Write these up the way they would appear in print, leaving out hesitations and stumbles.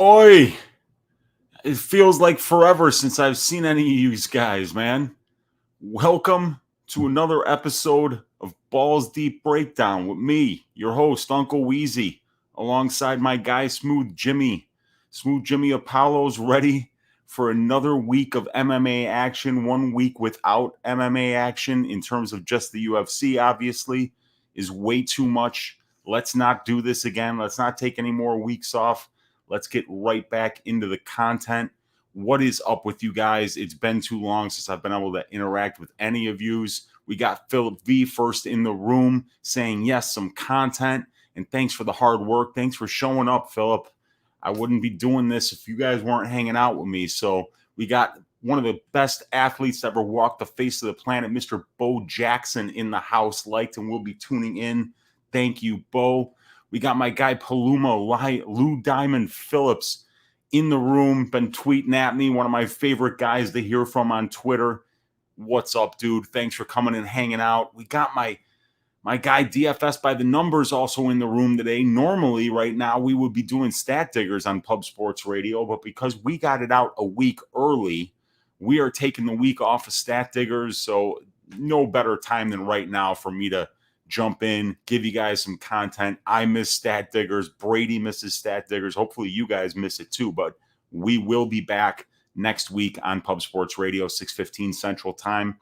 Oi! It feels like forever since I've seen any of you guys, man. Welcome to another episode of Balls Deep Breakdown with me, your host, Uncle Weezy, alongside my guy, Smooth Jimmy. Smooth Jimmy Apollo's ready for another week of MMA action. 1 week without MMA action in terms of just the UFC, obviously, is way too much. Let's not do this again. Let's not take any more weeks off. Let's get right back into the content. What is up with you guys? It's been too long since I've been able to interact with any of yous. We got Philip V first in the room saying, yes, some content. And thanks for the hard work. Thanks for showing up, Philip. I wouldn't be doing this if you guys weren't hanging out with me. So we got one of the best athletes to ever walk the face of the planet, Mr. Bo Jackson, in the house, liked and will be tuning in. Thank you, Bo. We got my guy Paloma Lou Diamond Phillips in the room, been tweeting at me, one of my favorite guys to hear from on Twitter. What's up, dude? Thanks for coming and hanging out. We got my guy DFS by the numbers also in the room today. Normally, right now, we would be doing Stat Diggers on Pub Sports Radio, but because we got it out a week early, we are taking the week off of Stat Diggers, so no better time than right now for me to jump in, give you guys some content. I miss Stat Diggers. Brady misses Stat Diggers. Hopefully you guys miss it too, but we will be back next week on Pub Sports Radio, 6:15 Central Time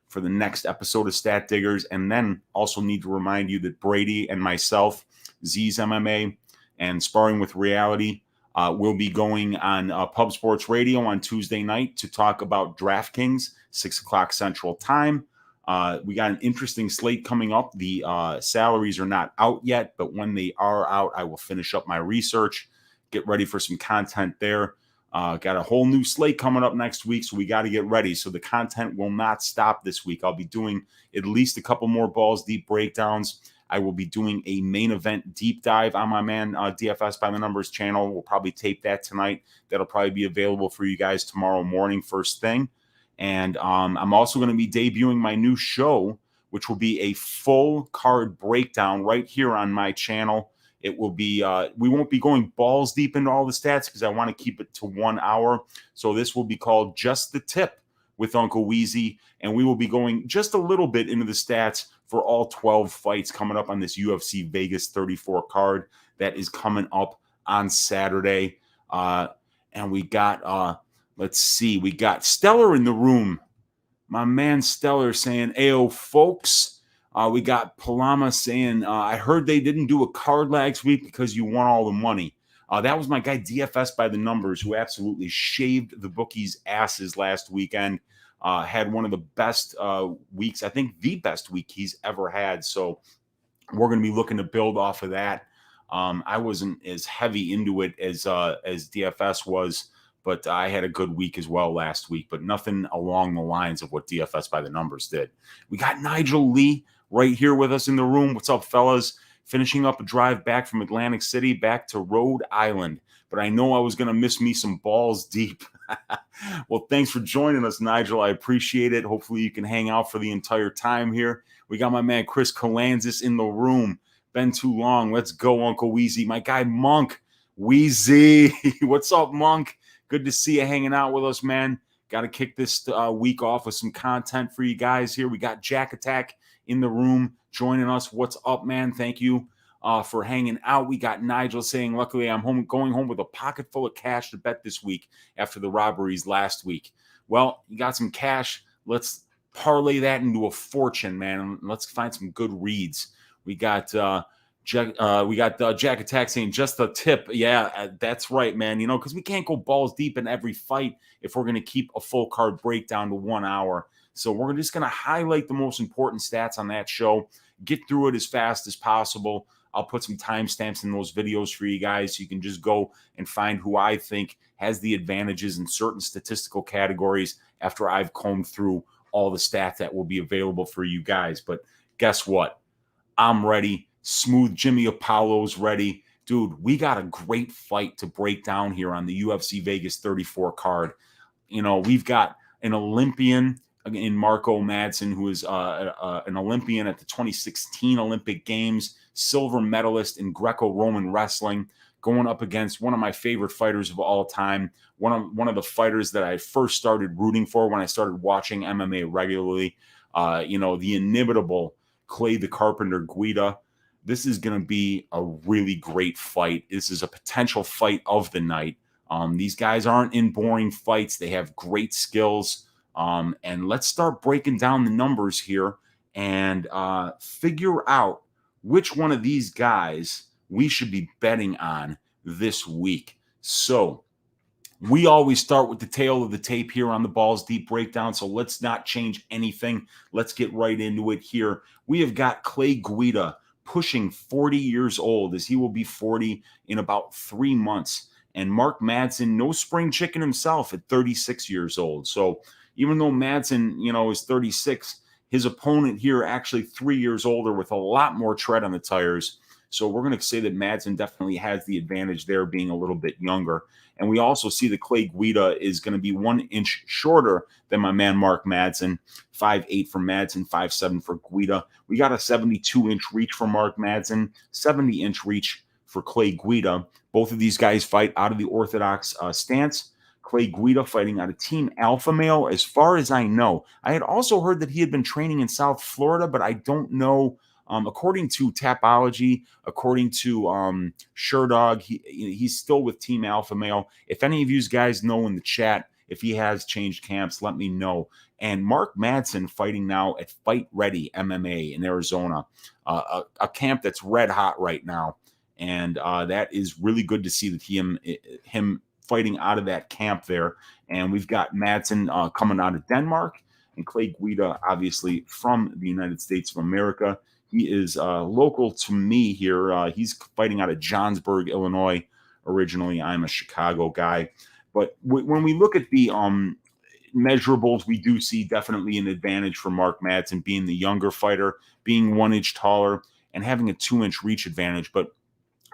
for the next episode of Stat Diggers. And then also need to remind you that Brady and myself, Z's MMA and Sparring with Reality, will be going on Pub Sports Radio on Tuesday night to talk about DraftKings, 6 o'clock Central Time. We got an interesting slate coming up. The salaries are not out yet, but when they are out, I will finish up my research, get ready for some content there. Got a whole new slate coming up next week, so we got to get ready. So the content will not stop this week. I'll be doing at least a couple more Balls Deep breakdowns. I will be doing a main event deep dive on my man DFS by the Numbers channel. We'll probably tape that tonight. That'll probably be available for you guys tomorrow morning, first thing. And I'm also going to be debuting my new show, which will be a full card breakdown right here on my channel. It will be, we won't be going balls deep into all the stats because I want to keep it to 1 hour. So this will be called Just the Tip with Uncle Weezy. And we will be going just a little bit into the stats for all 12 fights coming up on this UFC Vegas 34 card that is coming up on Saturday. And we got... let's see. We got Stellar in the room. My man Stellar saying, "Ayo, folks." We got Palama saying, "I heard they didn't do a card last week because you won all the money." That was my guy DFS by the Numbers, who absolutely shaved the bookies' asses last weekend. Had one of the best weeks, I think the best week he's ever had. So we're going to be looking to build off of that. I wasn't as heavy into it as DFS was. But I had a good week as well last week, but nothing along the lines of what DFS by the Numbers did. We got Nigel Lee right here with us in the room. What's up, fellas? Finishing up a drive back from Atlantic City back to Rhode Island. But I know I was going to miss me some balls deep. Well, thanks for joining us, Nigel. I appreciate it. Hopefully you can hang out for the entire time here. We got my man Chris Colanzis in the room. Been too long. Let's go, Uncle Weezy. My guy Monk. Weezy. What's up, Monk? Good to see you hanging out with us, man. Got to kick this week off with some content for you guys here. We got Jack Attack in the room joining us. What's up, man? Thank you for hanging out. We got Nigel saying, luckily, I'm going home with a pocket full of cash to bet this week after the robberies last week. Well, you got some cash. Let's parlay that into a fortune, man. Let's find some good reads. We got... Jack Attack saying just the tip. Yeah, that's right, man. You know, because we can't go balls deep in every fight if we're going to keep a full card breakdown to 1 hour. So we're just going to highlight the most important stats on that show, get through it as fast as possible. I'll put some timestamps in those videos for you guys so you can just go and find who I think has the advantages in certain statistical categories after I've combed through all the stats that will be available for you guys. But guess what? I'm ready. Smooth Jimmy Apollo's ready. Dude, we got a great fight to break down here on the UFC Vegas 34 card. You know, we've got an Olympian in Marco Madsen, who is an Olympian at the 2016 Olympic Games, silver medalist in Greco-Roman wrestling, going up against one of my favorite fighters of all time, one of the fighters that I first started rooting for when I started watching MMA regularly. The inimitable Clay the Carpenter Guida. This is going to be a really great fight. This is a potential fight of the night. These guys aren't in boring fights. They have great skills. And let's start breaking down the numbers here and figure out which one of these guys we should be betting on this week. So we always start with the tail of the tape here on the Balls Deep Breakdown, so let's not change anything. Let's get right into it here. We have got Clay Guida pushing 40 years old, as he will be 40 in about 3 months. And Mark Madsen, no spring chicken himself, at 36 years old. So even though Madsen, is 36, his opponent here actually 3 years older with a lot more tread on the tires. So we're going to say that Madsen definitely has the advantage there, being a little bit younger. And we also see that Clay Guida is going to be 1 inch shorter than my man Mark Madsen. 5'8" for Madsen, 5'7" for Guida. We got a 72-inch reach for Mark Madsen, 70-inch reach for Clay Guida. Both of these guys fight out of the orthodox stance. Clay Guida fighting out of Team Alpha Male, as far as I know. I had also heard that he had been training in South Florida, but I don't know. According to Tapology, according to Sherdog, he's still with Team Alpha Male. If any of you guys know in the chat if he has changed camps, let me know. And Mark Madsen fighting now at Fight Ready MMA in Arizona, a camp that's red hot right now. And that is really good to see that him fighting out of that camp there. And we've got Madsen coming out of Denmark, and Clay Guida, obviously from the United States of America. He is local to me here. He's fighting out of Johnsburg, Illinois. Originally, I'm a Chicago guy. But when we look at the measurables, we do see definitely an advantage for Mark Madsen, being the younger fighter, being 1 inch taller, and having a 2-inch reach advantage. But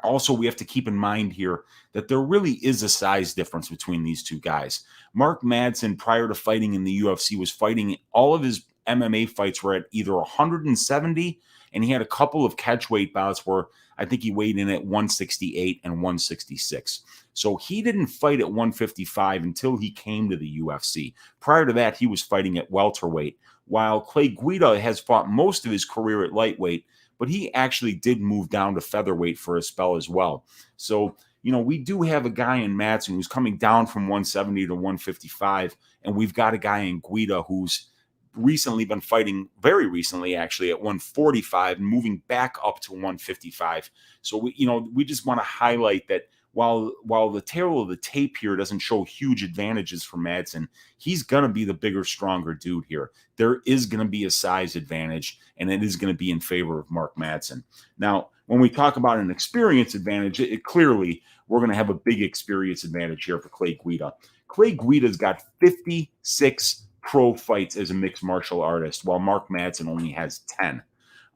also, we have to keep in mind here that there really is a size difference between these two guys. Mark Madsen, prior to fighting in the UFC, was fighting all of his MMA fights were at either 170, and he had a couple of catchweight bouts where I think he weighed in at 168 and 166. So he didn't fight at 155 until he came to the UFC. Prior to that, he was fighting at welterweight, while Clay Guida has fought most of his career at lightweight, but he actually did move down to featherweight for a spell as well. So, we do have a guy in Madsen who's coming down from 170 to 155, and we've got a guy in Guida who's recently been fighting, very recently actually, at 145 and moving back up to 155. So we just want to highlight that while the tail of the tape here doesn't show huge advantages for Madsen, he's going to be the bigger, stronger dude here. There is going to be a size advantage, and it is going to be in favor of Mark Madsen. Now, when we talk about an experience advantage, clearly we're going to have a big experience advantage here for Clay Guida. Clay Guida's got 56 pro fights as a mixed martial artist, while Mark Madsen only has 10.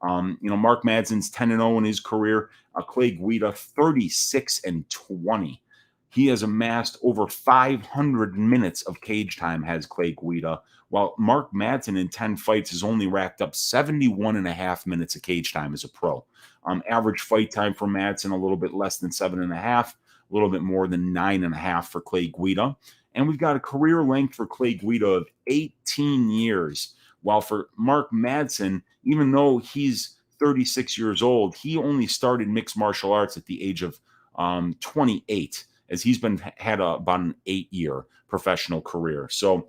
Mark Madsen's 10-0 in his career. Clay Guida 36-20. He has amassed over 500 minutes of cage time, has Clay Guida, while Mark Madsen in 10 fights has only racked up 71.5 minutes of cage time as a pro. Average fight time for Madsen, a little bit less than 7.5, a little bit more than 9.5 for Clay Guida. And we've got a career length for Clay Guida of 18 years, while for Mark Madsen, even though he's 36 years old, he only started mixed martial arts at the age of 28, as he's had about an 8-year professional career. So,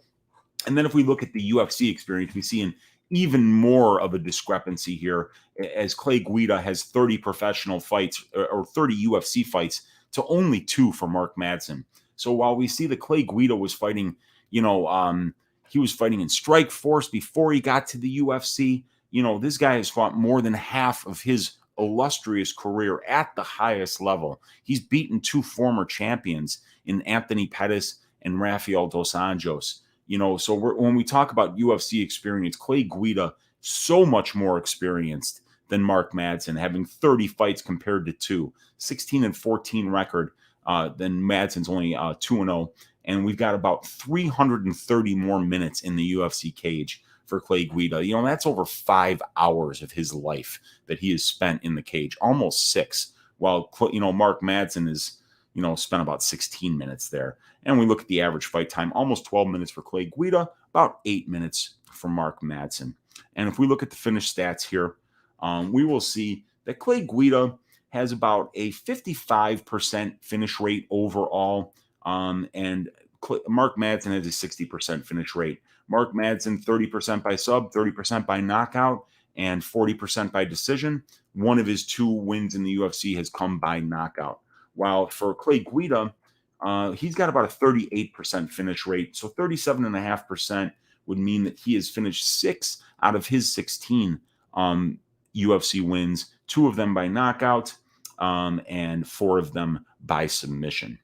and then if we look at the UFC experience, we see an even more of a discrepancy here, as Clay Guida has 30 professional fights or 30 UFC fights to only 2 for Mark Madsen. So while we see that Clay Guida was fighting, he was fighting in Strike Force before he got to the UFC. This guy has fought more than half of his illustrious career at the highest level. He's beaten 2 former champions in Anthony Pettis and Rafael Dos Anjos. So when we talk about UFC experience, Clay Guida, so much more experienced than Mark Madsen, having 30 fights compared to 2, 16-14 record. Then Madsen's only 2-0, and we've got about 330 more minutes in the UFC cage for Clay Guida. That's over 5 hours of his life that he has spent in the cage, almost 6. While Mark Madsen is spent about 16 minutes there. And we look at the average fight time, almost 12 minutes for Clay Guida, about 8 minutes for Mark Madsen. And if we look at the finish stats here, we will see that Clay Guida has about a 55% finish rate overall, and Mark Madsen has a 60% finish rate. Mark Madsen, 30% by sub, 30% by knockout, and 40% by decision. One of his 2 wins in the UFC has come by knockout. While for Clay Guida, he's got about a 38% finish rate. So 37.5% would mean that he has finished 6 out of his 16 UFC wins, 2 of them by knockout, and 4 of them by submission.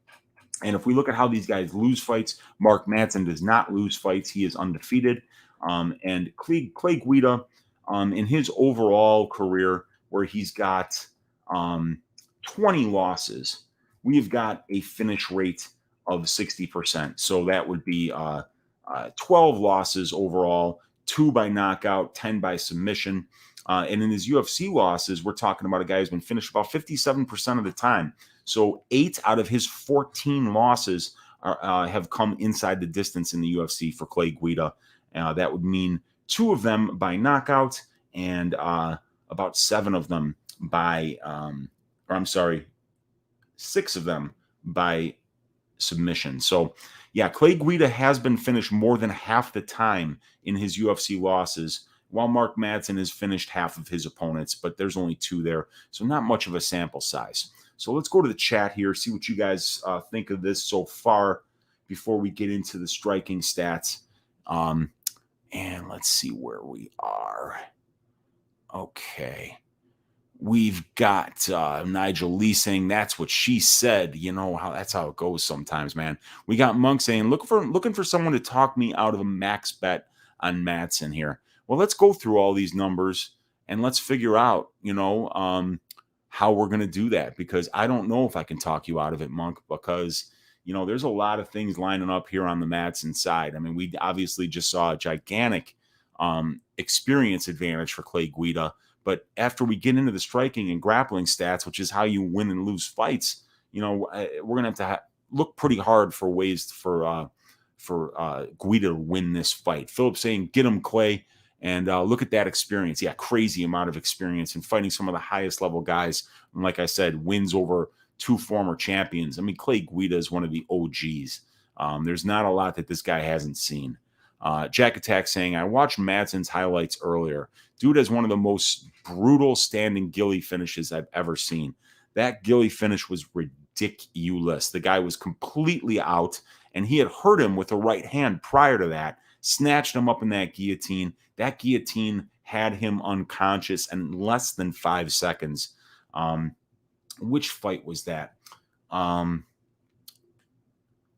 And if we look at how these guys lose fights, Mark Madsen does not lose fights. He is undefeated. And Clay Guida, in his overall career, where he's got 20 losses, we've got a finish rate of 60%. So that would be 12 losses overall, 2 by knockout, 10 by submission. And in his UFC losses, we're talking about a guy who's been finished about 57% of the time. So 8 out of his 14 losses have come inside the distance in the UFC for Clay Guida. That would mean 2 of them by knockout and about 7 of them by, 6 of them by submission. So, yeah, Clay Guida has been finished more than half the time in his UFC losses, while Mark Madsen has finished half of his opponents, but there's only 2 there, so not much of a sample size. So let's go to the chat here, see what you guys think of this so far before we get into the striking stats. And let's see where we are. Okay. We've got Nigel Lee saying that's what she said. That's how it goes sometimes, man. We got Monk saying looking for someone to talk me out of a max bet on Madsen here. Well, let's go through all these numbers and let's figure out, how we're going to do that, because I don't know if I can talk you out of it, Monk, because, there's a lot of things lining up here on the Madsen side. I mean, we obviously just saw a gigantic experience advantage for Clay Guida, but after we get into the striking and grappling stats, which is how you win and lose fights, we're going to have to look pretty hard for ways for Guida to win this fight. Philip saying, get him, Clay. And look at that experience. Yeah, crazy amount of experience in fighting some of the highest level guys. And like I said, wins over 2 former champions. I mean, Clay Guida is one of the OGs. There's not a lot that this guy hasn't seen. Jack Attack saying, I watched Madsen's highlights earlier. Dude has one of the most brutal standing ghillie finishes I've ever seen. That ghillie finish was ridiculous. The guy was completely out, and he had hurt him with a right hand prior to that, snatched him up in that guillotine. That guillotine had him unconscious in less than 5 seconds. Which fight was that?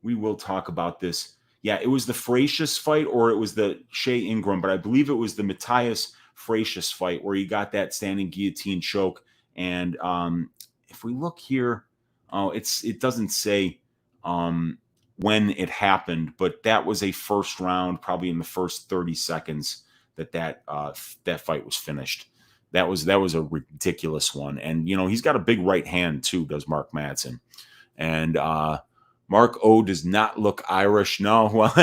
We will talk about this. Yeah, it was the Frasius fight, or it was the Shea Ingram, but I believe it was the Matthias Frasius fight where he got that standing guillotine choke. And if we look here, it doesn't say when it happened, but that was a first round, probably in the first 30 seconds that fight was finished. That was a ridiculous one. And, he's got a big right hand too, does Mark Madsen. And Mark O does not look Irish. No, well,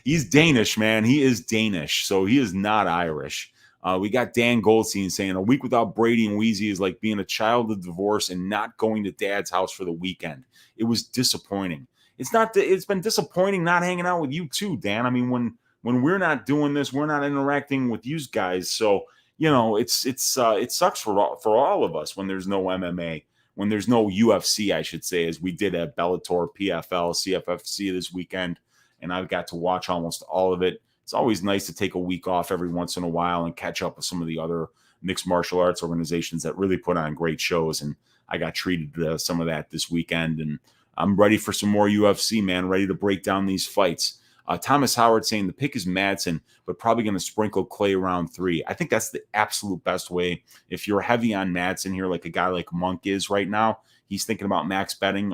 he's Danish, man. He is Danish, so he is not Irish. We got Dan Goldstein saying a week without Brady and Weezy is like being a child of divorce and not going to dad's house for the weekend. It was disappointing. It's been disappointing not hanging out with you too, Dan. I mean, when we're not doing this, we're not interacting with you guys. So, it sucks for all of us when there's no MMA, when there's no UFC, I should say, as we did at Bellator, PFL, CFFC this weekend, and I've got to watch almost all of it. It's always nice to take a week off every once in a while and catch up with some of the other mixed martial arts organizations that really put on great shows. And I got treated to some of that this weekend, and I'm ready for some more UFC, man, ready to break down these fights. Thomas Howard saying the pick is Madsen, but probably going to sprinkle Clay round 3. I think that's the absolute best way. If you're heavy on Madsen here, like a guy like Monk is right now, he's thinking about max betting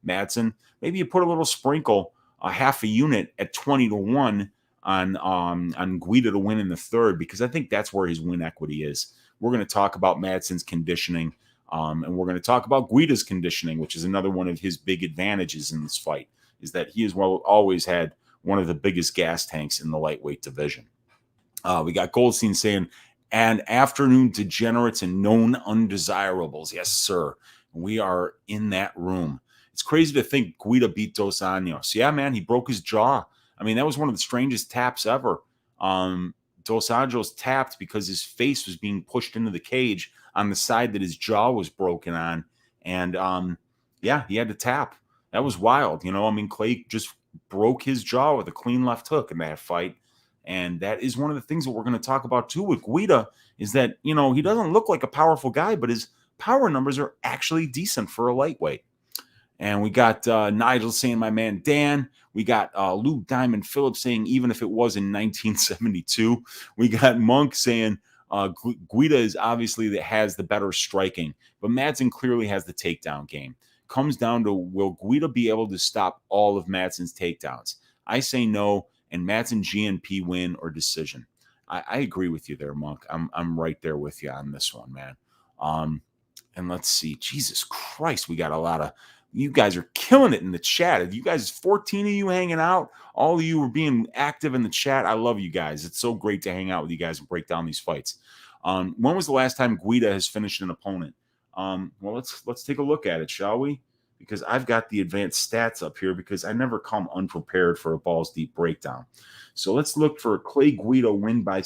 Madsen. Maybe you put a little sprinkle, a half a unit at 20-1 on Guida to win in the third, because I think that's where his win equity is. We're going to talk about Madsen's conditioning And we're going to talk about Guida's conditioning, which is another one of his big advantages in this fight, is that he has always had one of the biggest gas tanks in the lightweight division. We got Goldstein saying, and afternoon degenerates and known undesirables. Yes, sir. We are in that room. It's crazy to think Guida beat Dos Anjos. Yeah, man, he broke his jaw. I mean, that was one of the strangest taps ever. Dos Anjos tapped because his face was being pushed into the cage on the side that his jaw was broken on. And yeah, he had to tap. That was wild. You know, I mean, Clay just broke his jaw with a clean left hook in that fight. And that is one of the things that we're going to talk about too with Guida, is that, you know, he doesn't look like a powerful guy, but his power numbers are actually decent for a lightweight. And we got Nigel saying, my man Dan. We got Luke Diamond Phillips saying, even if it was in 1972. We got Monk saying, Guida is obviously that has the better striking, but Madsen clearly has the takedown game. Comes down to, will Guida be able to stop all of Madsen's takedowns? I say no, and Madsen GNP win or decision. I agree with you there, Monk. I'm right there with you on this one, man. And let's see. Jesus Christ, we got a lot of, you guys are killing it in the chat. You guys, 14 of you hanging out. All of you are being active in the chat. I love you guys. It's so great to hang out with you guys and break down these fights. When was the last time Guida has finished an opponent? Well, let's take a look at it, shall we? Because I've got the advanced stats up here because I never come unprepared for a balls deep breakdown. So let's look for a Clay Guida win by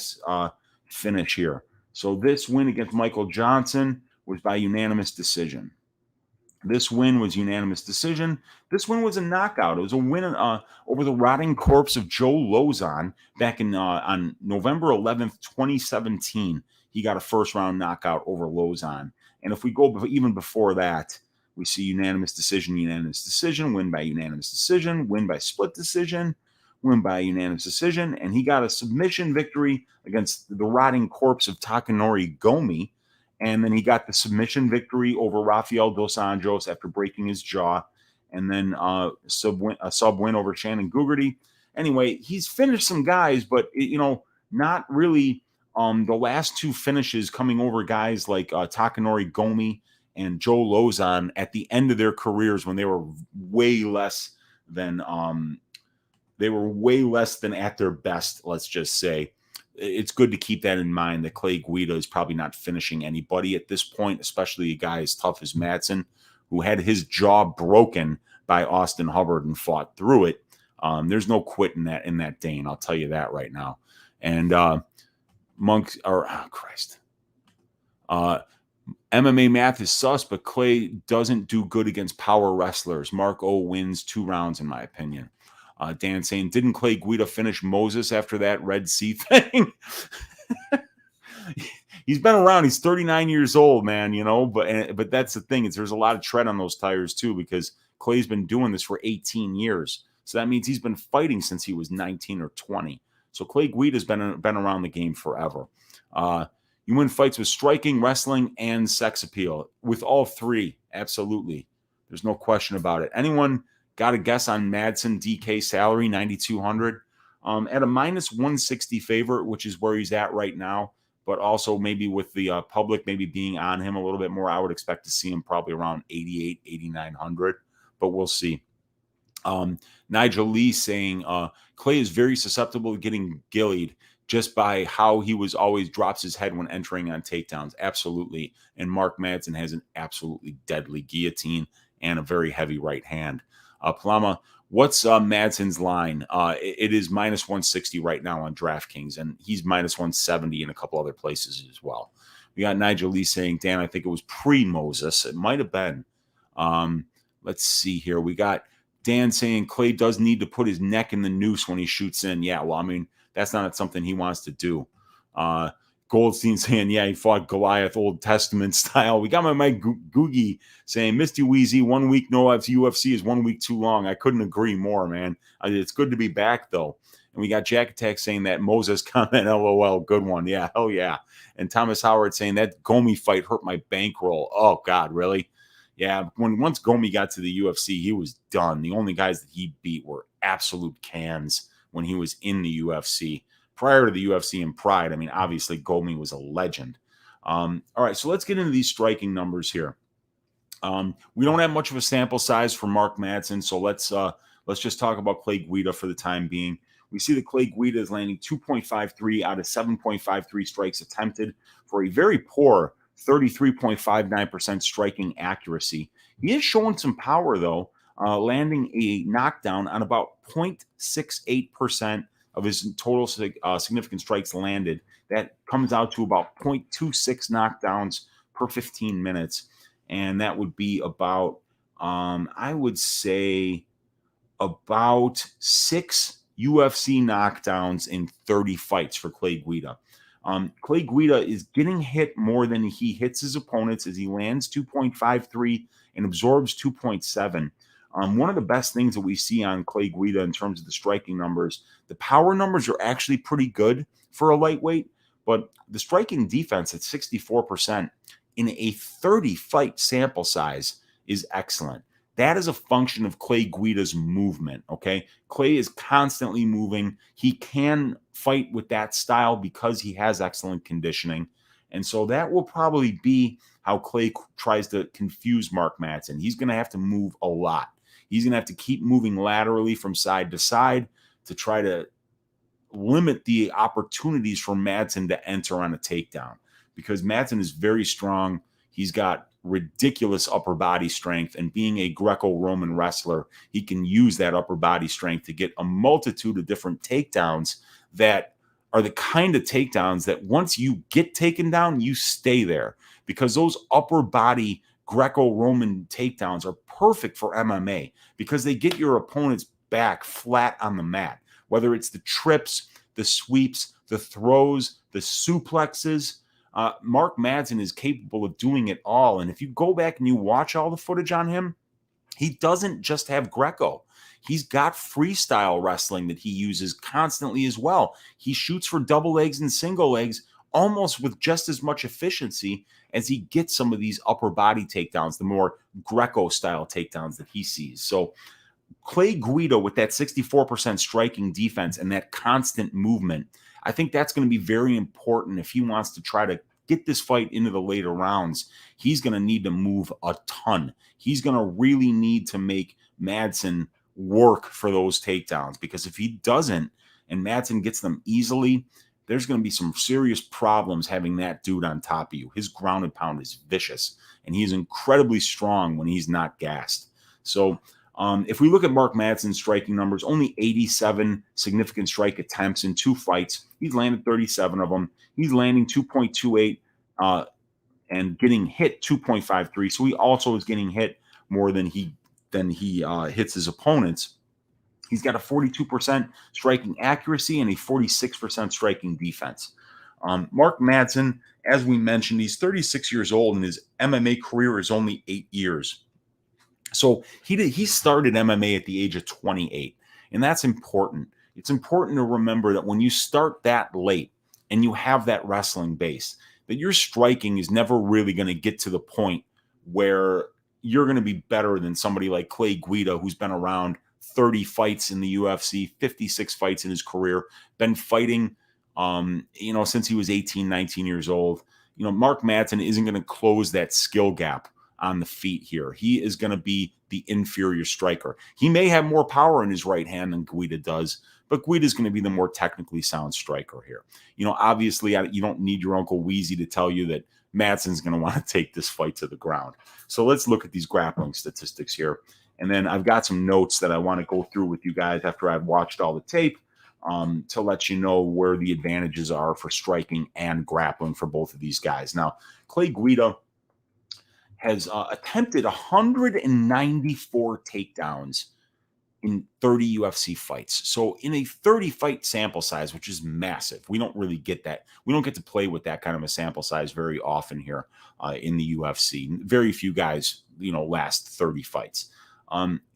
finish here. So this win against Michael Johnson was by unanimous decision. This win was unanimous decision. This win was a knockout. It was a win over the rotting corpse of Joe Lozon back in on November 11th, 2017. He got a first-round knockout over Lozon. And if we go even before that, we see unanimous decision, win by unanimous decision, win by split decision, win by unanimous decision. And he got a submission victory against the rotting corpse of Takanori Gomi. And then he got the submission victory over Rafael Dos Anjos after breaking his jaw. And then a sub win over Shannon Gugarty. Anyway, he's finished some guys, but, not really the last two finishes coming over guys like Takanori Gomi and Joe Lozon at the end of their careers when they were way less than at their best, let's just say. It's good to keep that in mind, that Clay Guida is probably not finishing anybody at this point, especially a guy as tough as Madsen, who had his jaw broken by Austin Hubbard and fought through it. There's no quit in that Dane, I'll tell you that right now. And Monk, or Christ, MMA math is sus, but Clay doesn't do good against power wrestlers. Mark O wins 2 rounds, in my opinion. Dan saying, didn't Clay Guida finish Moses after that Red Sea thing? He's been around. He's 39 years old, man, but that's the thing. There's a lot of tread on those tires, too, because Clay's been doing this for 18 years. So that means he's been fighting since he was 19 or 20. So Clay Guida's been around the game forever. You win fights with striking, wrestling, and sex appeal. With all three, absolutely. There's no question about it. Anyone got a guess on Madsen DK salary, 9,200? At a minus 160 favorite, which is where he's at right now, but also maybe with the public maybe being on him a little bit more, I would expect to see him probably around 88, 8,900, but we'll see. Nigel Lee saying Clay is very susceptible to getting gillied just by how he always drops his head when entering on takedowns. Absolutely. And Mark Madsen has an absolutely deadly guillotine and a very heavy right hand. Palama, what's Madsen's line? It is minus 160 right now on DraftKings, and he's minus 170 in a couple other places as well. We got Nigel Lee saying, Dan, I think it was pre-Moses. It might have been. Let's see here. We got Dan saying Clay does need to put his neck in the noose when he shoots in. Yeah, well, I mean, that's not something he wants to do. Goldstein saying, yeah, he fought Goliath Old Testament style. We got my Mike Googie saying, Misty Weezy, 1 week no UFC is 1 week too long. I couldn't agree more, man. It's good to be back, though. And we got Jack Attack saying that Moses comment, LOL, good one. Yeah, hell yeah. And Thomas Howard saying that Gomi fight hurt my bankroll. Oh, God, really? Yeah, once Gomi got to the UFC, he was done. The only guys that he beat were absolute cans when he was in the UFC. Prior to the UFC and Pride, I mean, obviously Gomi was a legend. All right, so let's get into these striking numbers here. We don't have much of a sample size for Mark Madsen, so let's just talk about Clay Guida for the time being. We see that Clay Guida is landing 2.53 out of 7.53 strikes attempted for a very poor 33.59% striking accuracy. He is showing some power, though, landing a knockdown on about 0.68% of his total significant strikes landed. That comes out to about 0.26 knockdowns per 15 minutes. And that would be about, I would say, about 6 UFC knockdowns in 30 fights for Clay Guida. Clay Guida is getting hit more than he hits his opponents as he lands 2.53 and absorbs 2.7. One of the best things that we see on Clay Guida in terms of the striking numbers, the power numbers are actually pretty good for a lightweight, but the striking defense at 64% in a 30-fight sample size is excellent. That is a function of Clay Guida's movement, okay? Clay is constantly moving. He can fight with that style because he has excellent conditioning. And so that will probably be how Clay tries to confuse Mark Madsen. He's going to have to move a lot. He's going to have to keep moving laterally from side to side to try to limit the opportunities for Madsen to enter on a takedown, because Madsen is very strong. He's got ridiculous upper body strength, and being a Greco-Roman wrestler, he can use that upper body strength to get a multitude of different takedowns that are the kind of takedowns that once you get taken down, you stay there, because those upper body Greco-Roman takedowns are perfect for MMA because they get your opponent's back flat on the mat, whether it's the trips, the sweeps, the throws, the suplexes. Mark Madsen is capable of doing it all. And if you go back and you watch all the footage on him, he doesn't just have Greco. He's got freestyle wrestling that he uses constantly as well. He shoots for double legs and single legs almost with just as much efficiency as he gets some of these upper body takedowns, the more Greco style takedowns that he sees. So Clay Guida with that 64% striking defense and that constant movement, I think that's going to be very important if he wants to try to get this fight into the later rounds. He's going to need to move a ton. He's going to really need to make Madsen work for those takedowns, because if he doesn't and Madsen gets them easily, there's going to be some serious problems having that dude on top of you. His ground and pound is vicious, and he's incredibly strong when he's not gassed. So if we look at Mark Madsen's striking numbers, only 87 significant strike attempts in 2 fights. He's landed 37 of them. He's landing 2.28 and getting hit 2.53. So he also is getting hit more than he hits his opponents. He's got a 42% striking accuracy and a 46% striking defense. Mark Madsen, as we mentioned, he's 36 years old, and his MMA career is only 8 years. So he started MMA at the age of 28, and that's important. It's important to remember that when you start that late and you have that wrestling base, that your striking is never really going to get to the point where you're going to be better than somebody like Clay Guida, who's been around 30 fights in the UFC, 56 fights in his career, been fighting, since he was 18, 19 years old. Mark Madsen isn't going to close that skill gap on the feet here. He is going to be the inferior striker. He may have more power in his right hand than Guida does, but Guida is going to be the more technically sound striker here. Obviously, you don't need your Uncle Weezy to tell you that Madsen's going to want to take this fight to the ground. So let's look at these grappling statistics here. And then I've got some notes that I want to go through with you guys after I've watched all the tape to let you know where the advantages are for striking and grappling for both of these guys. Now, Clay Guida has attempted 194 takedowns in 30 UFC fights. So in a 30-fight sample size, which is massive, we don't really get that. We don't get to play with that kind of a sample size very often here in the UFC. Very few guys, last 30 fights.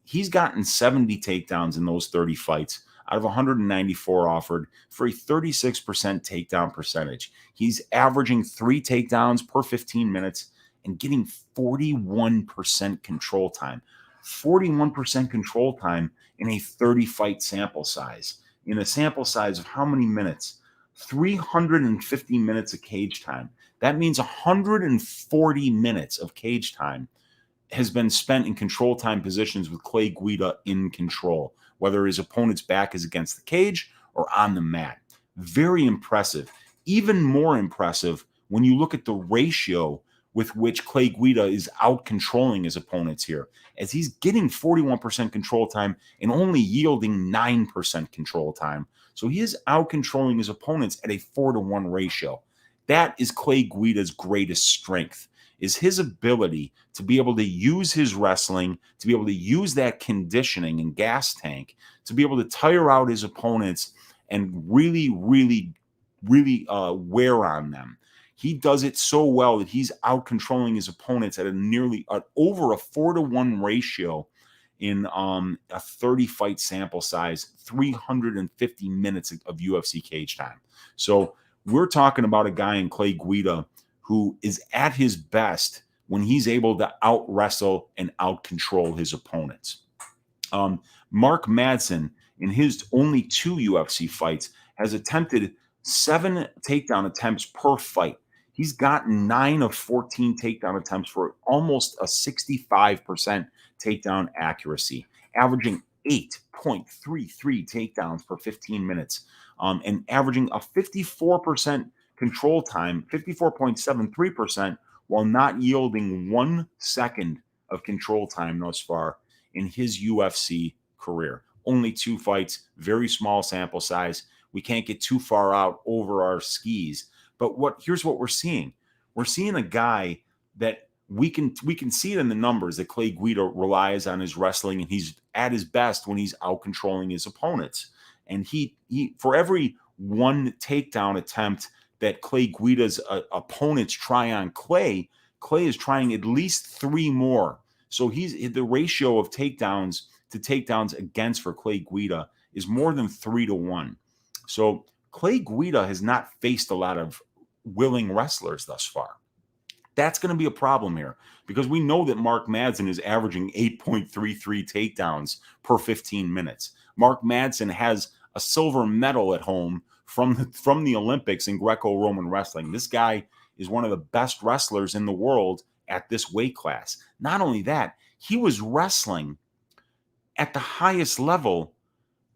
He's gotten 70 takedowns in those 30 fights out of 194 offered for a 36% takedown percentage. He's averaging 3 takedowns per 15 minutes and getting 41% control time. 41% control time in a 30-fight sample size. In a sample size of how many minutes? 350 minutes of cage time. That means 140 minutes of cage time has been spent in control time positions with Clay Guida in control, whether his opponent's back is against the cage or on the mat. Very impressive. Even more impressive when you look at the ratio with which Clay Guida is out controlling his opponents here, as he's getting 41% control time and only yielding 9% control time. So he is out controlling his opponents at a 4-to-1 ratio. That is Clay Guida's greatest strength, is his ability to be able to use his wrestling, to be able to use that conditioning and gas tank, to be able to tire out his opponents and really wear on them. He does it so well that he's out controlling his opponents at over a 4-to-1 ratio in a 30 fight sample size, 350 minutes of UFC cage time. So we're talking about a guy in Clay Guida who is at his best when he's able to out wrestle and out control his opponents. Mark Madsen, in his only 2 UFC fights, has attempted 7 takedown attempts per fight. He's gotten 9 of 14 takedown attempts for almost a 65% takedown accuracy, averaging 8.33 takedowns per 15 minutes, and averaging a 54% control time, 54.73%, while not yielding 1 second of control time thus far in his UFC career. Only 2 fights, very small sample size. We can't get too far out over our skis. But here's what we're seeing. We're seeing a guy that we can see it in the numbers that Clay Guida relies on his wrestling, and he's at his best when he's out controlling his opponents. And he for every 1 takedown attempt that Clay Guida's opponents try on Clay is trying at least 3 more. So the ratio of takedowns to takedowns against for Clay Guida is more than 3-to-1. So Clay Guida has not faced a lot of willing wrestlers thus far. That's going to be a problem here because we know that Mark Madsen is averaging 8.33 takedowns per 15 minutes. Mark Madsen has a silver medal at home from the Olympics in Greco-Roman wrestling. This guy is one of the best wrestlers in the world at this weight class. Not only that, he was wrestling at the highest level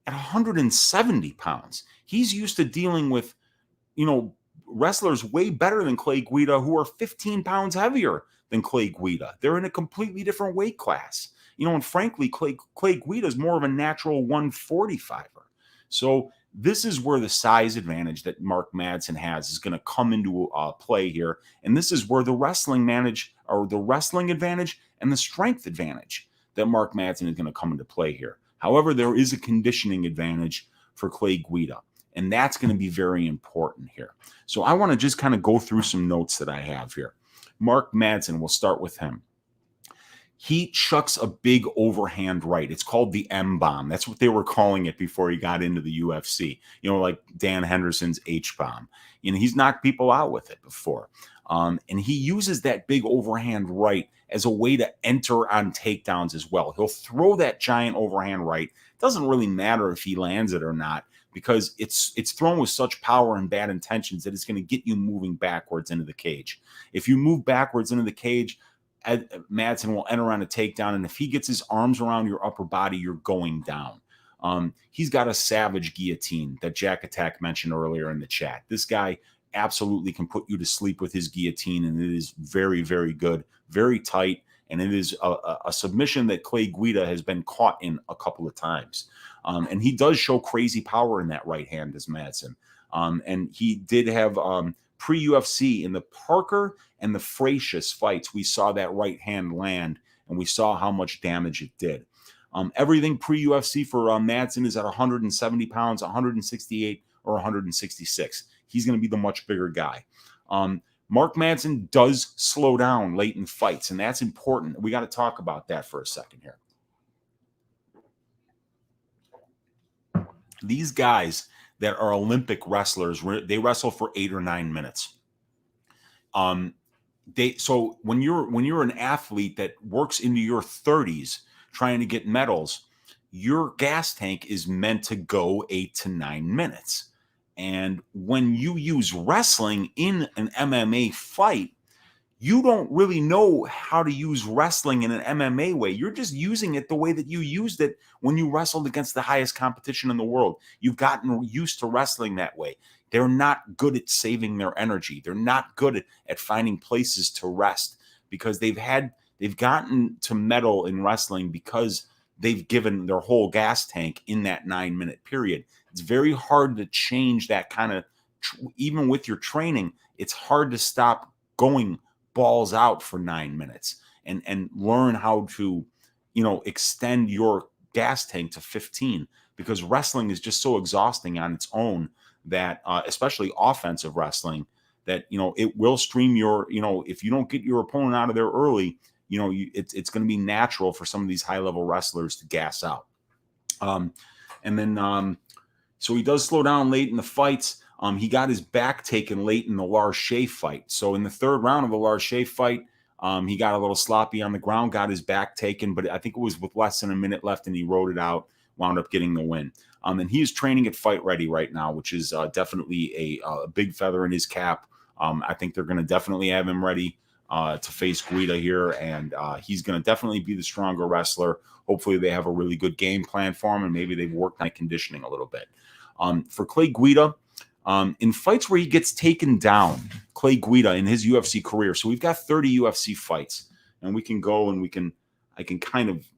at 170 pounds. He's used to dealing with, wrestlers way better than Clay Guida who are 15 pounds heavier than Clay Guida. They're in a completely different weight class. And frankly, Clay Guida is more of a natural 145er. So this is where the size advantage that Mark Madsen has is going to come into play here. And this is where the wrestling advantage and the strength advantage that Mark Madsen is going to come into play here. However, there is a conditioning advantage for Clay Guida, and that's going to be very important here. So I want to just kind of go through some notes that I have here. Mark Madsen, we'll start with him. He chucks a big overhand right. It's called the M-bomb. That's what they were calling it before he got into the UFC. Like Dan Henderson's H-bomb. He's knocked people out with it before. And he uses that big overhand right as a way to enter on takedowns as well. He'll throw that giant overhand right. Doesn't really matter if he lands it or not, because it's thrown with such power and bad intentions that it's going to get you moving backwards into the cage. If you move backwards into the cage, Madsen will enter on a takedown, and if he gets his arms around your upper body, you're going down. He's got a savage guillotine that Jack Attack mentioned earlier in the chat. This guy absolutely can put you to sleep with his guillotine, and it is very, very good, very tight, and it is a submission that Clay Guida has been caught in a couple of times. And he does show crazy power in that right hand as Madsen. And he did have pre-UFC in the Parker and the Frasius fights, we saw that right hand land, and we saw how much damage it did. Everything pre-UFC for Madsen is at 170 pounds, 168 or 166. He's going to be the much bigger guy. Mark Madsen does slow down late in fights, and that's important. We got to talk about that for a second here. These guys that are Olympic wrestlers, they wrestle for 8 or 9 minutes. So when you're an athlete that works into your 30s trying to get medals, your gas tank is meant to go 8 to 9 minutes. And when you use wrestling in an MMA fight, you don't really know how to use wrestling in an MMA way. You're just using it the way that you used it when you wrestled against the highest competition in the world. You've gotten used to wrestling that way. They're not good at saving their energy. They're not good at finding places to rest because they've gotten to medal in wrestling because they've given their whole gas tank in that 9-minute period. It's very hard to change that kind of, even with your training, it's hard to stop going balls out for 9 minutes and learn how to, extend your gas tank to 15, because wrestling is just so exhausting on its own that, especially offensive wrestling, that, it will stream your, if you don't get your opponent out of there early, it's going to be natural for some of these high level wrestlers to gas out. And then, so he does slow down late in the fights. He got his back taken late in the Larche fight. So in the third round of the Larche fight, he got a little sloppy on the ground, got his back taken, but I think it was with less than a minute left, and he rode it out, wound up getting the win. And he is training at Fight Ready right now, which is definitely a big feather in his cap. I think they're going to definitely have him ready to face Guida here, and he's going to definitely be the stronger wrestler. Hopefully they have a really good game plan for him, and maybe they've worked on conditioning a little bit. For Clay Guida, in fights where he gets taken down, Clay Guida in his UFC career. So we've got 30 UFC fights, and we can go and I can kind of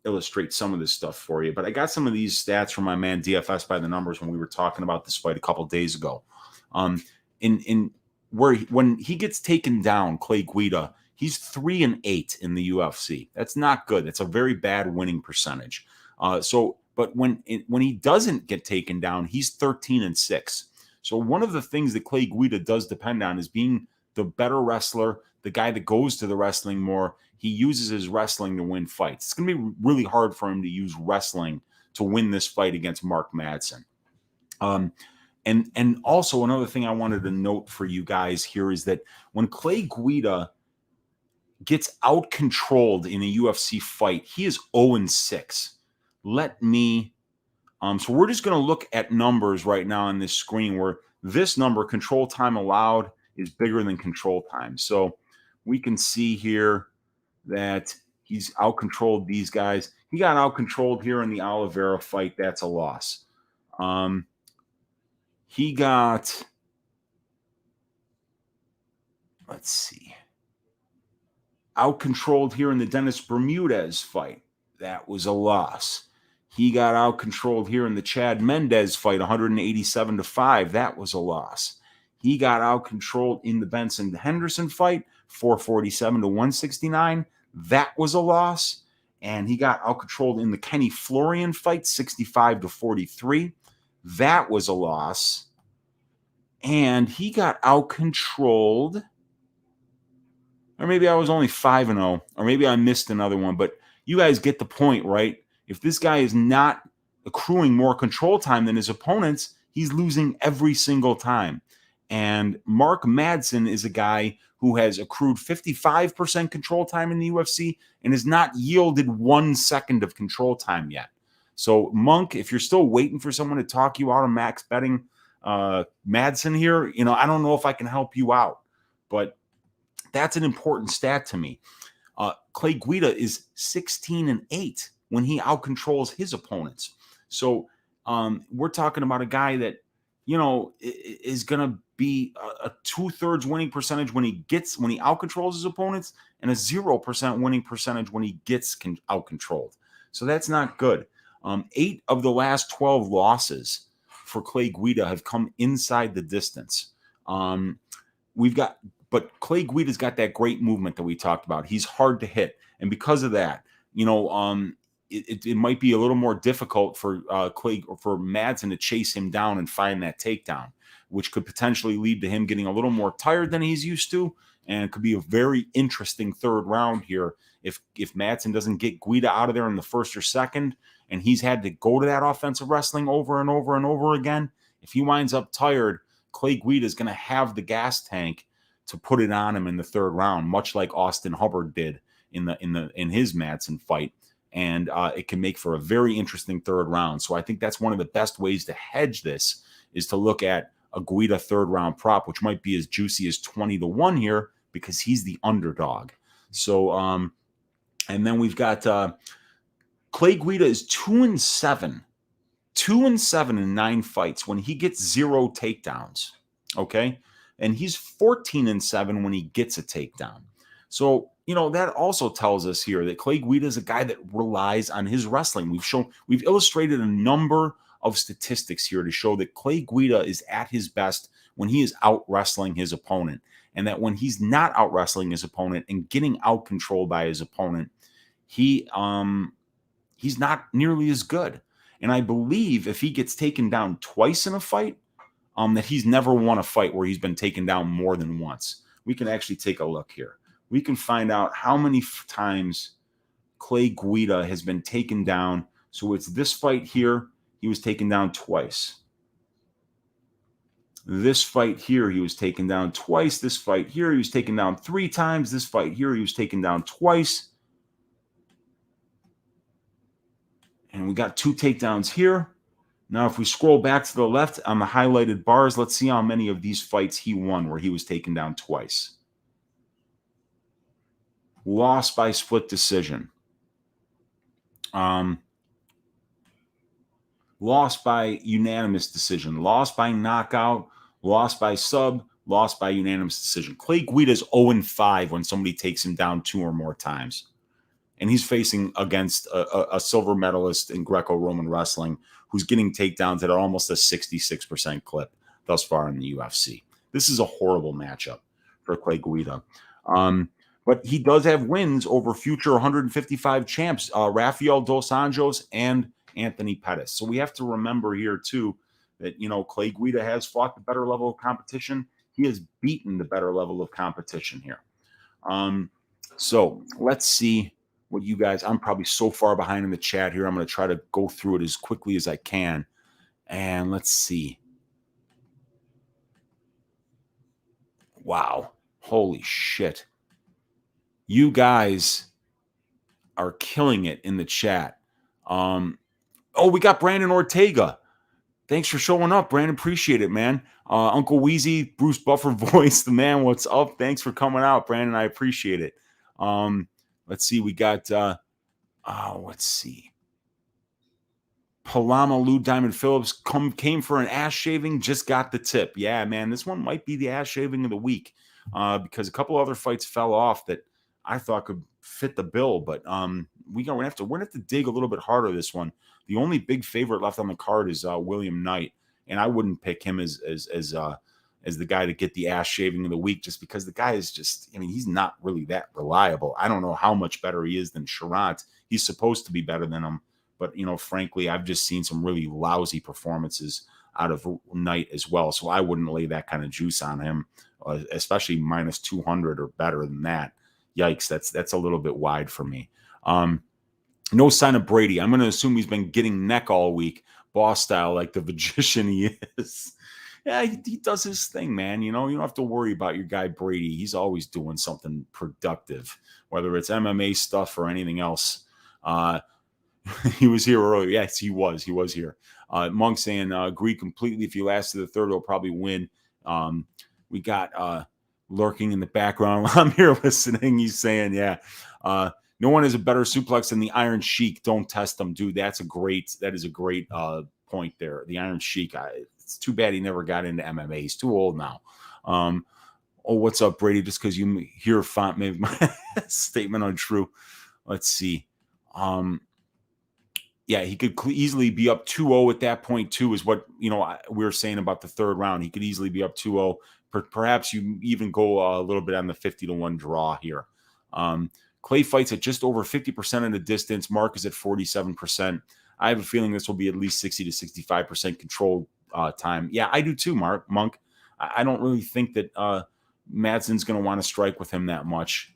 illustrate some of this stuff for you. But I got some of these stats from my man DFS by the numbers when we were talking about this fight a couple days ago. When he gets taken down, Clay Guida, he's 3-8 in the UFC. That's not good. That's a very bad winning percentage. But when he doesn't get taken down, he's 13-6. So one of the things that Clay Guida does depend on is being the better wrestler, the guy that goes to the wrestling more. He uses his wrestling to win fights. It's going to be really hard for him to use wrestling to win this fight against Mark Madsen. And also another thing I wanted to note for you guys here is that when Clay Guida gets out-controlled in a UFC fight, he is 0-6. So we're just going to look at numbers right now on this screen where this number, control time allowed, is bigger than control time. So we can see here that he's out-controlled these guys. He got out-controlled here in the Oliveira fight. That's a loss. He got, let's see, out-controlled here in the Dennis Bermudez fight. That was a loss. He got out-controlled here in the Chad Mendez fight, 187-5. That was a loss. He got out-controlled in the Benson Henderson fight, 447-169. That was a loss. And he got out-controlled in the Kenny Florian fight, 65-43. That was a loss. And he got out-controlled, or maybe I was only 5-0, or maybe I missed another one, but you guys get the point, right? If this guy is not accruing more control time than his opponents, he's losing every single time. And Mark Madsen is a guy who has accrued 55% control time in the UFC and has not yielded 1 second of control time yet. So, Monk, if you're still waiting for someone to talk you out of max betting Madsen here, I don't know if I can help you out. But that's an important stat to me. Clay Guida is 16-8 when he out-controls his opponents. So we're talking about a guy that, is going to be a 2/3 winning percentage when he out-controls his opponents, and a 0% winning percentage when he gets out-controlled. So that's not good. 8 of the last 12 losses for Clay Guida have come inside the distance. But Clay Guida's got that great movement that we talked about. He's hard to hit. And because of that, it might be a little more difficult for for Madsen to chase him down and find that takedown, which could potentially lead to him getting a little more tired than he's used to. And it could be a very interesting third round here if Madsen doesn't get Guida out of there in the first or second, and he's had to go to that offensive wrestling over and over and over again. If he winds up tired, Clay Guida is going to have the gas tank to put it on him in the third round, much like Austin Hubbard did in his Madsen fight. And it can make for a very interesting third round. So I think that's one of the best ways to hedge this is to look at a Guida third round prop, which might be as juicy as 20-1 here because he's the underdog. So, and then we've got Clay Guida is 2-7. 2-7 in 9 fights when he gets 0 takedowns. Okay. And he's 14-7 when he gets a takedown. So, that also tells us here that Clay Guida is a guy that relies on his wrestling. We've illustrated a number of statistics here to show that Clay Guida is at his best when he is out wrestling his opponent. And that when he's not out wrestling his opponent and getting out controlled by his opponent, he's not nearly as good. And I believe if he gets taken down twice in a fight, that he's never won a fight where he's been taken down more than once. We can actually take a look here. We can find out how many times Clay Guida has been taken down. So it's this fight here, he was taken down twice. This fight here, he was taken down twice. This fight here, he was taken down 3 times. This fight here, he was taken down twice. And we got 2 takedowns here. Now, if we scroll back to the left on the highlighted bars, let's see how many of these fights he won where he was taken down twice. Lost by split decision. Lost by unanimous decision. Lost by knockout. Lost by sub. Lost by unanimous decision. Clay Guida is 0-5 when somebody takes him down 2 or more times. And he's facing against a silver medalist in Greco-Roman wrestling who's getting takedowns at almost a 66% clip thus far in the UFC. This is a horrible matchup for Clay Guida. But he does have wins over future 155 champs, Rafael Dos Anjos and Anthony Pettis. So we have to remember here, too, that, Clay Guida has fought the better level of competition. He has beaten the better level of competition here. So let's see what you guys, I'm probably so far behind in the chat here. I'm going to try to go through it as quickly as I can. And let's see. Wow. Holy shit. You guys are killing it in the chat. We got Brandon Ortega. Thanks for showing up, Brandon. Appreciate it, man. Uncle Weezy, Bruce Buffer voice, the man. What's up? Thanks for coming out, Brandon. I appreciate it. Let's see. We got, let's see. Palama Lou Diamond Phillips came for an ass shaving, just got the tip. Yeah, man, this one might be the ass shaving of the week because a couple other fights fell off that I thought could fit the bill. But we're gonna have to dig a little bit harder this one. The only big favorite left on the card is William Knight, and I wouldn't pick him as the guy to get the ass shaving of the week just because the guy is just, he's not really that reliable. I don't know how much better he is than Charant. He's supposed to be better than him. But, frankly, I've just seen some really lousy performances out of Knight as well. So I wouldn't lay that kind of juice on him, especially minus 200 or better than that. Yikes, that's a little bit wide for me. No sign of Brady. I'm going to assume he's been getting neck all week, boss style, like the magician he is. Yeah, he does his thing, man. You don't have to worry about your guy Brady. He's always doing something productive, whether it's MMA stuff or anything else. He was here earlier. Yes, he was. He was here. Monk saying, agree completely. If he lasts to the third, he'll probably win. We got lurking in the background. I'm here listening. He's saying, yeah. No one is a better suplex than the Iron Sheik. Don't test them, dude. That is a great point there. The Iron Sheik. It's too bad he never got into MMA. He's too old now. What's up, Brady? Just because you hear font made my statement untrue. Let's see. Yeah, he could easily be up 2-0 at that point, too, is what, we were saying about the third round. He could easily be up 2-0. Perhaps you even go a little bit on the 50-1 draw here. Clay fights at just over 50% of the distance. Mark is at 47%. I have a feeling this will be at least 60 to 65% control time. Yeah, I do too, Monk. I don't really think that Madsen's going to want to strike with him that much,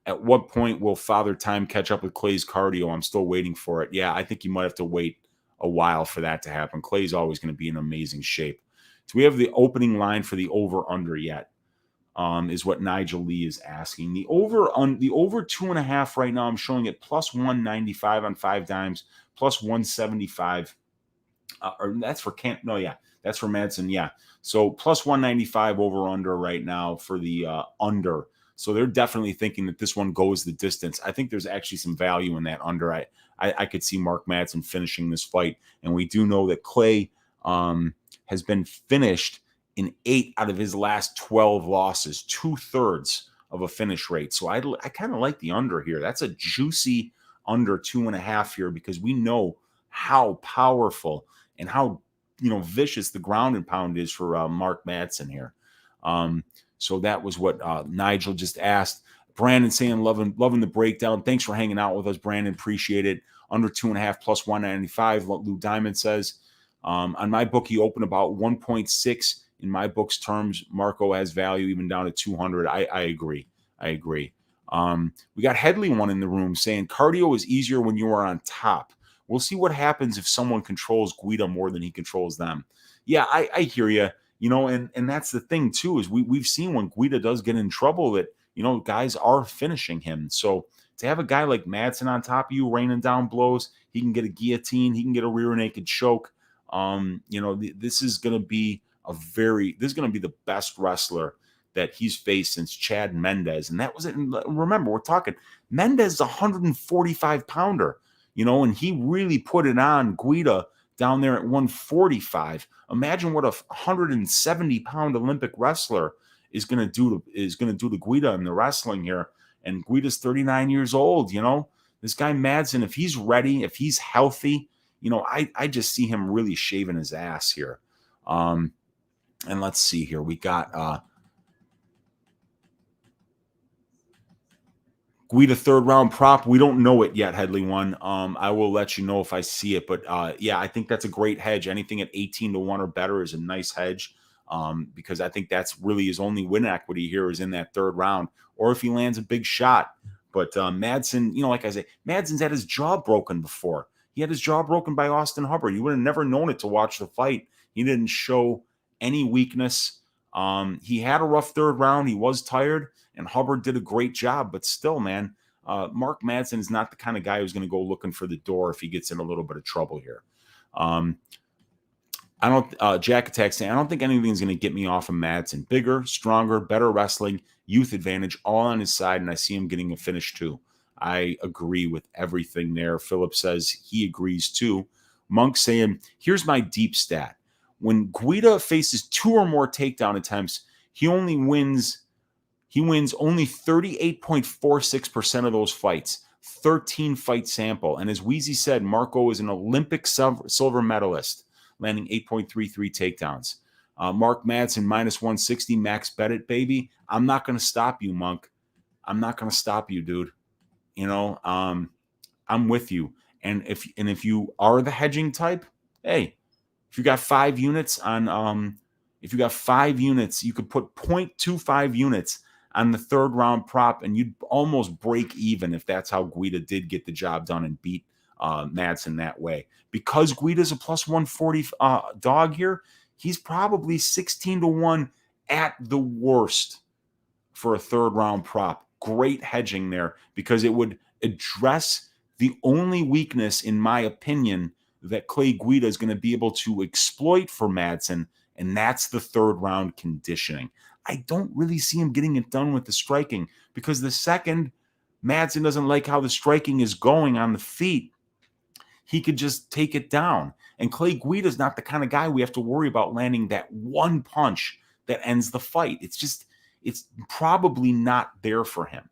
At what point will Father Time catch up with Clay's cardio? I'm still waiting for it. Yeah, I think you might have to wait a while for that to happen. Clay's always going to be in amazing shape. So we have the opening line for the over-under yet, is what Nigel Lee is asking. The over 2.5 right now, I'm showing it plus 195 on 5 dimes, plus 175 Or that's for Camp. No, yeah, that's for Madsen. Yeah. So plus 195 over under right now for the under. So they're definitely thinking that this one goes the distance. I think there's actually some value in that under. I could see Mark Madsen finishing this fight. And we do know that Clay has been finished in 8 out of his last 12 losses, 2/3 of a finish rate. So I kind of like the under here. That's a juicy under 2.5 here, because we know how powerful and how vicious the ground and pound is for Mark Madsen here. So that was what Nigel just asked. Brandon saying loving the breakdown. Thanks for hanging out with us, Brandon. Appreciate it. Under 2.5 plus 195. Lou Diamond says on my book he opened about 1.6. In my book's terms, Marco has value even down to 200. I agree. We got Headley one in the room saying cardio is easier when you are on top. We'll see what happens if someone controls Guida more than he controls them. Yeah, I hear you. And that's the thing too, is we've seen when Guida does get in trouble that guys are finishing him. So to have a guy like Madsen on top of you raining down blows, he can get a guillotine, he can get a rear naked choke. This is going to be the best wrestler that he's faced since Chad Mendez. And that was it. And remember, we're talking Mendez is a 145 pounder, and he really put it on Guida down there at 145. Imagine what a 170-pound Olympic wrestler is going to do to Guida in the wrestling here. And Guida's 39 years old. This guy Madsen, if he's ready, if he's healthy, I just see him really shaving his ass here. And let's see here. We got Guida third round prop. We don't know it yet, Headley one. I will let you know if I see it. But yeah, I think that's a great hedge. Anything at 18-1 or better is a nice hedge, because I think that's really his only win equity here is in that third round, or if he lands a big shot. But Madsen, like I say, Madsen's had his jaw broken before. He had his jaw broken by Austin Hubbard. You would have never known it to watch the fight. He didn't show any weakness. He had a rough third round. He was tired, and Hubbard did a great job. But still, man, Mark Madsen is not the kind of guy who's going to go looking for the door if he gets in a little bit of trouble here. Jack Attack saying, I don't think anything's going to get me off of Madsen. Bigger, stronger, better wrestling, youth advantage, all on his side, and I see him getting a finish too. I agree with everything there. Philip says he agrees too. Monk saying, here's my deep stat. When Guida faces 2 or more takedown attempts, he wins only 38.46% of those fights, 13 fight sample. And as Weezy said, Marco is an Olympic silver medalist, landing 8.33 takedowns. Mark Madsen minus 160, max bet it, baby. I'm not going to stop you, Monk. I'm not going to stop you, dude. I'm with you. And if you are the hedging type, hey, if you got 5 units on, you could put 0.25 units on the third round prop, and you'd almost break even if that's how Guida did get the job done and beat Madsen that way. Because Guida's a plus 140 dog here, he's probably 16-1 at the worst for a third round prop. Great hedging there, because it would address the only weakness, in my opinion, that Clay Guida is going to be able to exploit for Madsen, and that's the third round conditioning. I don't really see him getting it done with the striking, because the second Madsen doesn't like how the striking is going on the feet, he could just take it down. And Clay Guida is not the kind of guy we have to worry about landing that one punch that ends the fight. It's probably not there for him.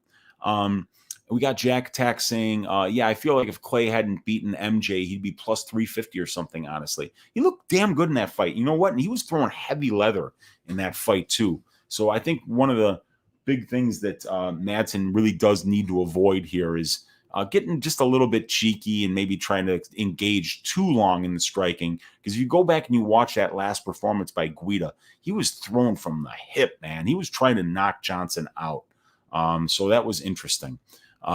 We got Jack Attack saying, yeah, I feel like if Clay hadn't beaten MJ, he'd be plus 350 or something, honestly. He looked damn good in that fight. You know what? And he was throwing heavy leather in that fight, too. So I think one of the big things that Madsen really does need to avoid here is getting just a little bit cheeky and maybe trying to engage too long in the striking. Because if you go back and you watch that last performance by Guida, he was thrown from the hip, man. He was trying to knock Johnson out. So that was interesting.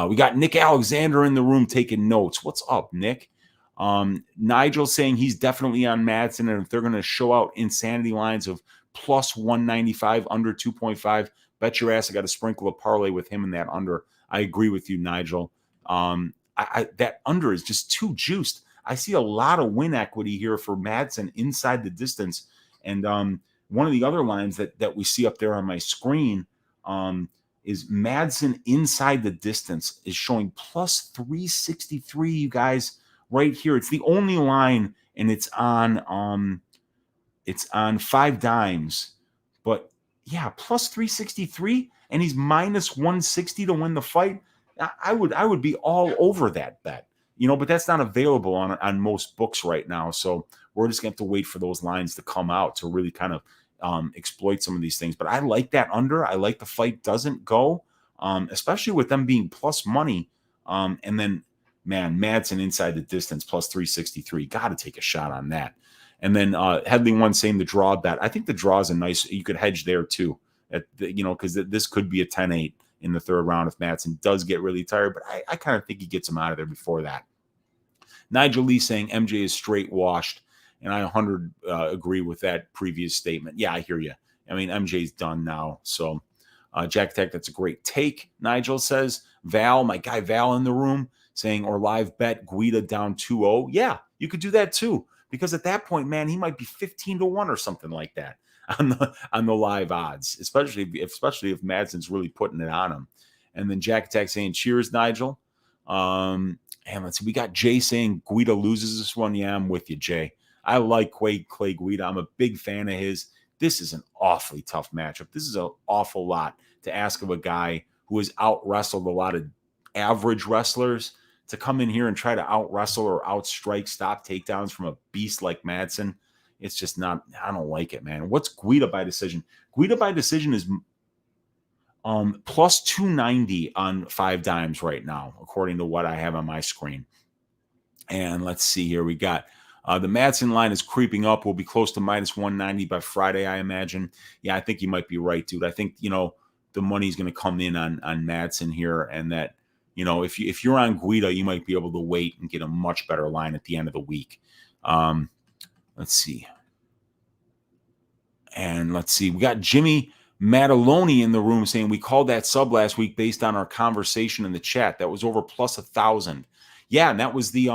We got Nick Alexander in the room taking notes. What's up, Nick? Nigel saying he's definitely on Madsen, and if they're going to show out insanity lines of plus 195, under 2.5, bet your ass I got to sprinkle a parlay with him in that under. I agree with you, Nigel. That under is just too juiced. I see a lot of win equity here for Madsen inside the distance. And one of the other lines that we see up there on my screen is Madsen inside the distance is showing plus 363, you guys, right here. It's the only line, and it's on 5 dimes. But yeah, plus 363, and he's minus 160 to win the fight. I would be all over that bet. But that's not available on most books right now. So we're just gonna have to wait for those lines to come out to really kind of exploit some of these things. But I like that under. I like the fight doesn't go, especially with them being plus money. And then, man, Madsen inside the distance plus 363. Got to take a shot on that. And then Headley one saying the draw bet. I think the draw is a nice. You could hedge there too. Because this could be a 10-8 in the third round if Madsen does get really tired. But I kind of think he gets him out of there before that. Nigel Lee saying MJ is straight washed. And I 100 agree with that previous statement. Yeah, I hear you. I mean, MJ's done now. So, Jack Tech, that's a great take. Nigel says, Val, my guy Val in the room, saying, or live bet Guida down 2-0. Yeah, you could do that too. Because at that point, man, he might be 15-1 or something like that on the live odds, especially if Madsen's really putting it on him. And then Jack Tech saying, cheers, Nigel. And let's see, we got Jay saying Guida loses this one. Yeah, I'm with you, Jay. I like Clay Guida. I'm a big fan of his. This is an awfully tough matchup. This is an awful lot to ask of a guy who has out-wrestled a lot of average wrestlers to come in here and try to out-wrestle or out-strike stop takedowns from a beast like Madsen. It's just not, I don't like it, man. What's Guida by decision? Guida by decision is plus 290 on 5 dimes right now, according to what I have on my screen. And let's see here. We got the Madsen line is creeping up. We'll be close to minus 190 by Friday, I imagine. Yeah, I think you might be right, dude. I think, the money's going to come in on Madsen here, and that, if you're on Guida, you might be able to wait and get a much better line at the end of the week. Let's see. And let's see. We got Jimmy Mataloni in the room saying we called that sub last week based on our conversation in the chat. That was over plus 1,000. Yeah, and that was the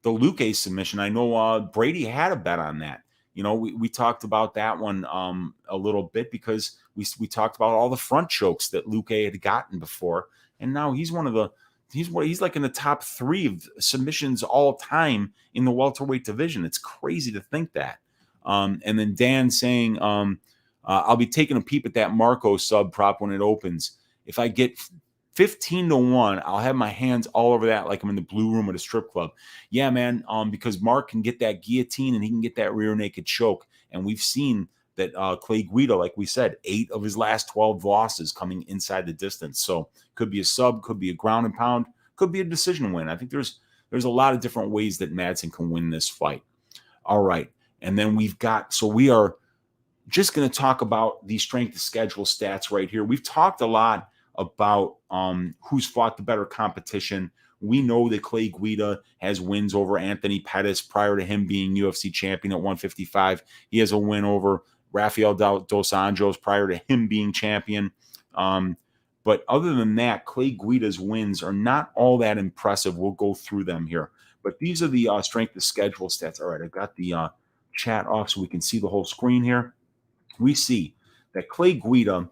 Luque submission. I know Brady had a bet on that. We talked about that one a little bit because we talked about all the front chokes that Luque had gotten before, and now he's like in the top 3 of submissions all time in the welterweight division. It's crazy to think that. And then Dan saying, I'll be taking a peep at that Marco sub prop when it opens. If I get 15-1, I'll have my hands all over that like I'm in the blue room at a strip club. Yeah, man, because Mark can get that guillotine and he can get that rear naked choke. And we've seen that Clay Guida, like we said, 8 of his last 12 losses coming inside the distance. So could be a sub, could be a ground and pound, could be a decision win. I think there's a lot of different ways that Madsen can win this fight. All right. And then we are just going to talk about the strength of schedule stats right here. We've talked a lot about who's fought the better competition. We know that Clay Guida has wins over Anthony Pettis prior to him being UFC champion at 155. He has a win over Rafael Dos Anjos prior to him being champion. But other than that, Clay Guida's wins are not all that impressive. We'll go through them here. But these are the strength of schedule stats. All right, I've got the chat off so we can see the whole screen here. We see that Clay Guida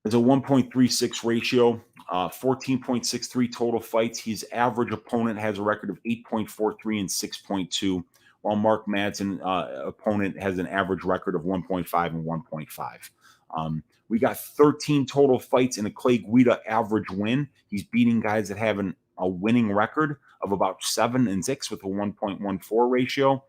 has a 1.36 ratio, 14.63 total fights. His average opponent has a record of 8.43 and 6.2, while Mark Madsen opponent has an average record of 1.5 and 1.5. We got 13 total fights in a Clay Guida average win. He's beating guys that have a winning record of about 7 and 6 with a 1.14 ratio.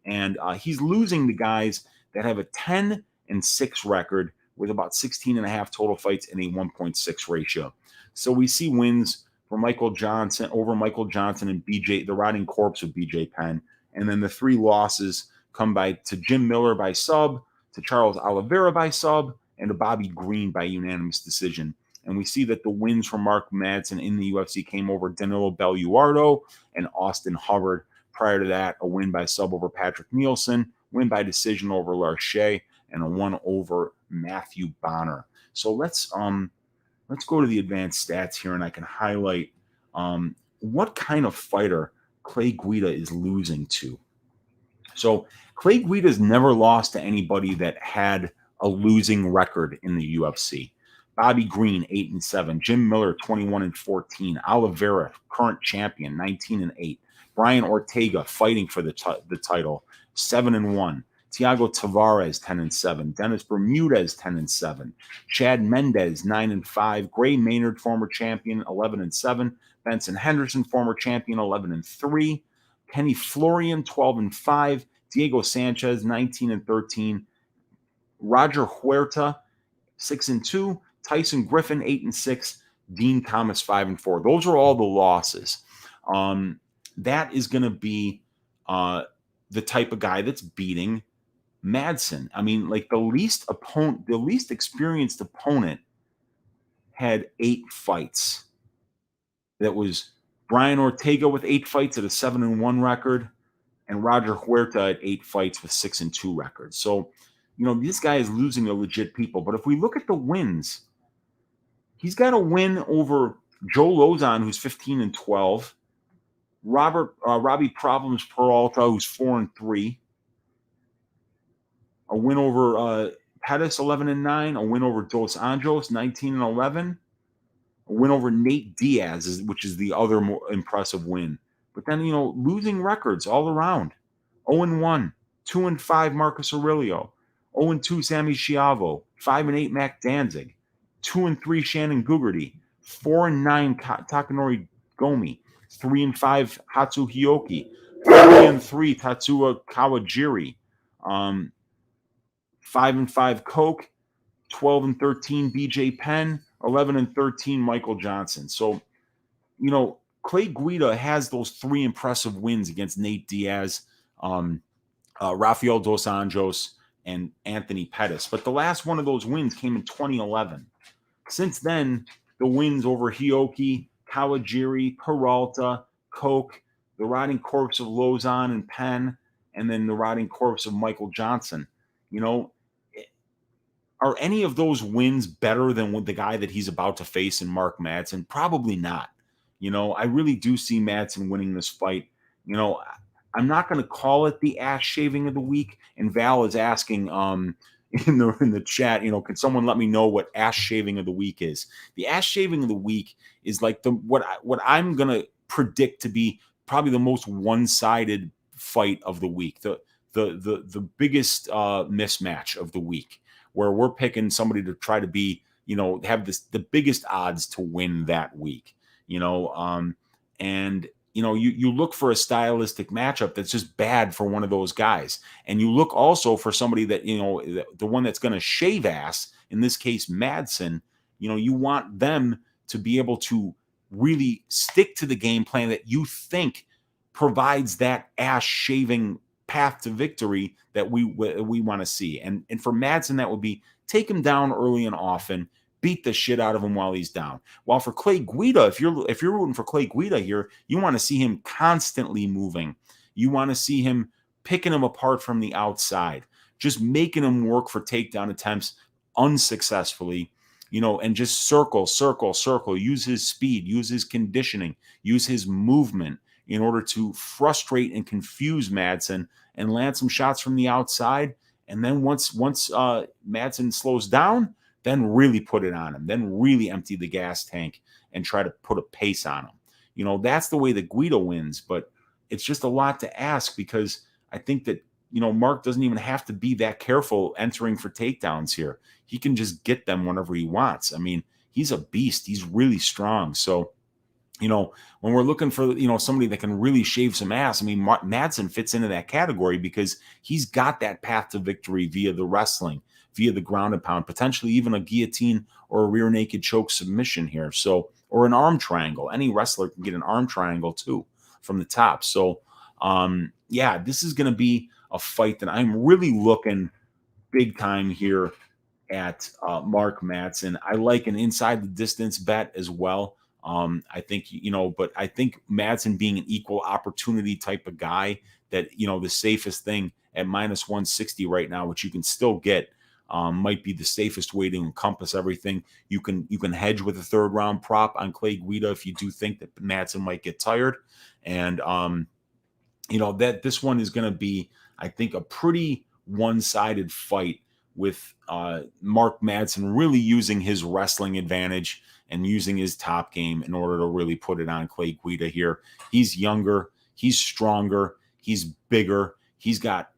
And he's losing the guys that have a 10 and 6 record with about 16 and a half total fights and a 1.6 ratio. So we see wins for Michael Johnson and BJ, the rotting corpse of BJ Penn. And then the 3 losses come to Jim Miller by sub, to Charles Oliveira by sub, and to Bobby Green by unanimous decision. And we see that the wins from Mark Madsen in the UFC came over Danilo Belluardo and Austin Hubbard. Prior to that, a win by sub over Patrick Nielsen, win by decision over Larche, and a 1 over Matthew Bonner. So let's go to the advanced stats here, and I can highlight what kind of fighter Clay Guida is losing to. So Clay Guida's never lost to anybody that had a losing record in the UFC. Bobby Green, 8-7. Jim Miller, 21-14. Oliveira, current champion, 19-8. Brian Ortega, fighting for the title, 7-1. Thiago Tavares, 10-7. Dennis Bermudez, 10-7. Chad Mendez, 9-5. Gray Maynard, former champion, 11-7. Benson Henderson, former champion, 11-3. Kenny Florian, 12-5. Diego Sanchez, 19-13. Roger Huerta, 6-2. Tyson Griffin, 8-6. Dean Thomas, 5-4. Those are all the losses. That is going to be the type of guy that's beating Madsen. I mean, like the least experienced opponent had 8 fights. That was Brian Ortega with 8 fights at a 7-1 record, and Roger Huerta at 8 fights with 6-2 records. So, this guy is losing to legit people. But if we look at the wins, he's got a win over Joe Lozon, who's 15-12. Robbie Problems Peralta, who's 4-3. A win over Pettis, 11-9. A win over Dos Anjos, 19-11. A win over Nate Diaz, which is the other more impressive win. But then, losing records all around. 0-1, 2-5 Marcus Aurelio, 0-2 Sammy Schiavo, 5-8 Mac Danzig, 2-3 Shannon Gugarty, 4-9 Takanori Gomi, 3-5 Hatsu Hioki, 3-3 Tatsuya Kawajiri, 5-5 Coke, 12-13 BJ Penn, 11-13 Michael Johnson. So, Clay Guida has those 3 impressive wins against Nate Diaz, Rafael Dos Anjos, and Anthony Pettis. But the last one of those wins came in 2011. Since then, the wins over Hioki, Kawajiri, Peralta, Koch, the rotting corpse of Lozon and Penn, and then the rotting corpse of Michael Johnson. Are any of those wins better than the guy that he's about to face in Mark Madsen? Probably not. I really do see Madsen winning this fight. I'm not going to call it the ass shaving of the week. And Val is asking in the chat, can someone let me know what ass shaving of the week is? The ass shaving of the week is like what I'm going to predict to be probably the most one-sided fight of the week. The biggest mismatch of the week, where we're picking somebody to try to be, have the biggest odds to win that week, and you look for a stylistic matchup that's just bad for one of those guys. And you look also for somebody that, the one that's going to shave ass, in this case, Madsen, you want them to be able to really stick to the game plan that you think provides that ass shaving path to victory that we want to see. And for Madsen, that would be take him down early and often, beat the shit out of him while he's down. While for Clay Guida, if you're rooting for Clay Guida here, you want to see him constantly moving. You want to see him picking him apart from the outside, just making him work for takedown attempts unsuccessfully, and just circle, use his speed, use his conditioning, use his movement in order to frustrate and confuse Madsen and land some shots from the outside. And then once Madsen slows down, then really put it on him, then really empty the gas tank and try to put a pace on him. That's the way that Guida wins, but it's just a lot to ask, because I think that, Mark doesn't even have to be that careful entering for takedowns here. He can just get them whenever he wants. I mean, he's a beast. He's really strong. So, when we're looking for, somebody that can really shave some ass, I mean, Madsen fits into that category because he's got that path to victory via the wrestling, via the ground and pound, potentially even a guillotine or a rear naked choke submission here. So, or an arm triangle. Any wrestler can get an arm triangle too from the top. So, this is going to be a fight that I'm really looking big time here at Mark Madsen. I like an inside the distance bet as well. I think, but I think Madsen being an equal opportunity type of guy, that, the safest thing at -160 right now, which you can still get, might be the safest way to encompass everything. You can hedge with a 3rd round prop on Clay Guida if you do think that Madsen might get tired. And that this one is going to be, I think, a pretty one-sided fight with Mark Madsen really using his wrestling advantage and using his top game in order to really put it on Clay Guida here. He's younger, he's stronger, he's bigger, he's got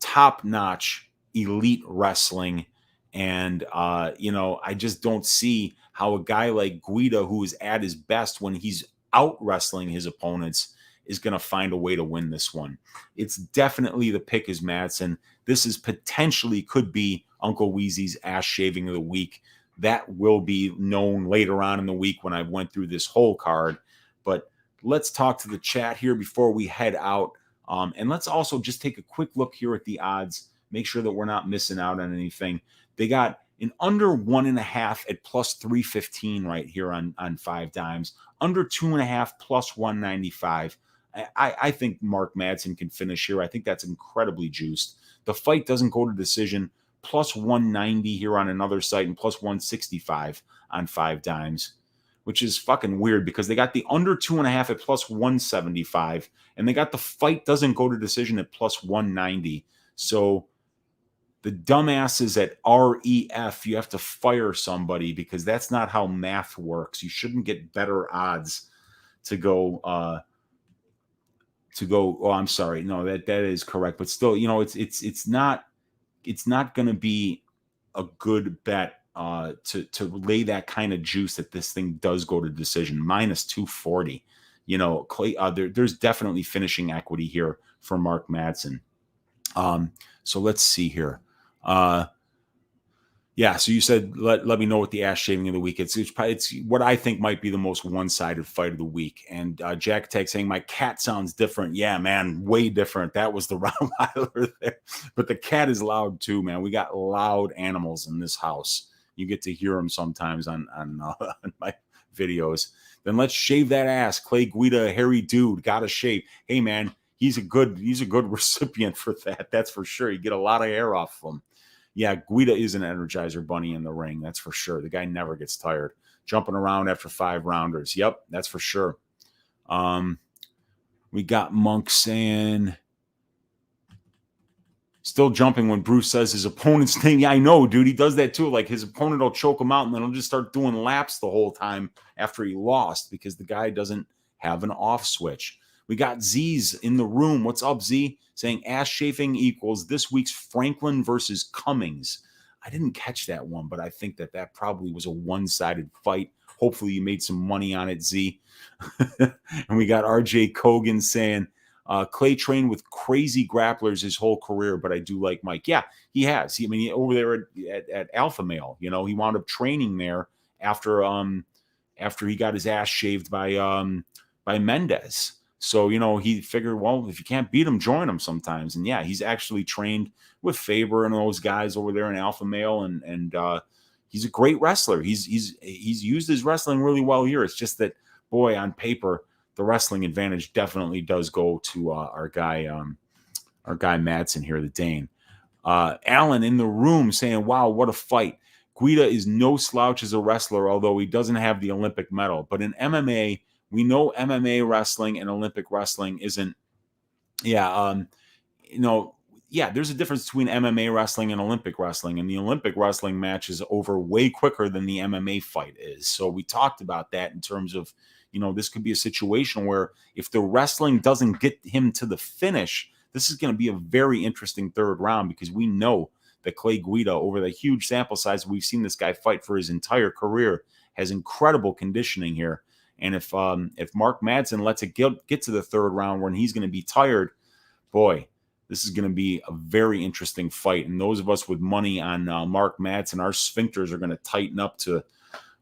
top-notch elite wrestling. And, I just don't see how a guy like Guida, who is at his best when he's out wrestling his opponents, is going to find a way to win this one. It's definitely the pick is Madsen. This is potentially could be Uncle Weezy's ass shaving of the week. That will be known later on in the week when I went through this whole card. But let's talk to the chat here before we head out. And let's also just take a quick look here at the odds. Make sure that we're not missing out on anything. They got an under 1.5 at plus 315 right here on 5 dimes. Under 2.5 plus 195. I think Mark Madsen can finish here. I think that's incredibly juiced. The fight doesn't go to decision. Plus 190 here on another site and plus 165 on 5 dimes, which is fucking weird because they got the under 2.5 at plus 175 and they got the fight doesn't go to decision at plus 190. So the dumbasses at REF, you have to fire somebody because that's not how math works. You shouldn't get better odds to go. Oh, I'm sorry. No, that is correct. But still, it's not going to be a good bet to lay that kind of juice that this thing does go to decision. Minus 240. Clay. There's definitely finishing equity here for Mark Madsen. So let's see here. Yeah, so you said let me know what the ass shaving of the week. It's what I think might be the most one-sided fight of the week. And Jack Tech saying my cat sounds different. Yeah, man, way different. That was the Rottweiler there. But the cat is loud too, man. We got loud animals in this house. You get to hear them sometimes on my videos. Then let's shave that ass. Clay Guida, hairy dude, got to shave. Hey, man, he's a good recipient for that. That's for sure. You get a lot of hair off of him. Yeah, Guida is an Energizer bunny in the ring. That's for sure. The guy never gets tired. Jumping around after 5 rounders. Yep, that's for sure. We got Monk saying, still jumping when Bruce says his opponent's name. Yeah, I know, dude. He does that too. Like his opponent will choke him out and then he'll just start doing laps the whole time after he lost because the guy doesn't have an off switch. We got Z's in the room. What's up, Z? Saying ass chafing equals this week's Franklin versus Cummings. I didn't catch that one, but I think that probably was a one-sided fight. Hopefully you made some money on it, Z. And we got RJ Kogan saying, Clay trained with crazy grapplers his whole career, but I do like Mike. Yeah, he has. Over there at Alpha Male, he wound up training there after he got his ass shaved by Mendez. So, he figured, well, if you can't beat him, join him sometimes. And yeah, he's actually trained with Faber and those guys over there in Alpha Male. And he's a great wrestler. He's used his wrestling really well here. It's just that, boy, on paper, the wrestling advantage definitely does go to our guy Madsen here, the Dane. Alan in the room saying, wow, what a fight. Guida is no slouch as a wrestler, although he doesn't have the Olympic medal. But in MMA, we know MMA wrestling and Olympic wrestling isn't, there's a difference between MMA wrestling and Olympic wrestling, and the Olympic wrestling match is over way quicker than the MMA fight is. So we talked about that in terms of, this could be a situation where if the wrestling doesn't get him to the finish, this is going to be a very interesting third round because we know that Clay Guida, over the huge sample size we've seen this guy fight for his entire career, has incredible conditioning here. And if Mark Madsen lets it get to the third round when he's going to be tired, boy, this is going to be a very interesting fight. And those of us with money on Mark Madsen, our sphincters are going to tighten up to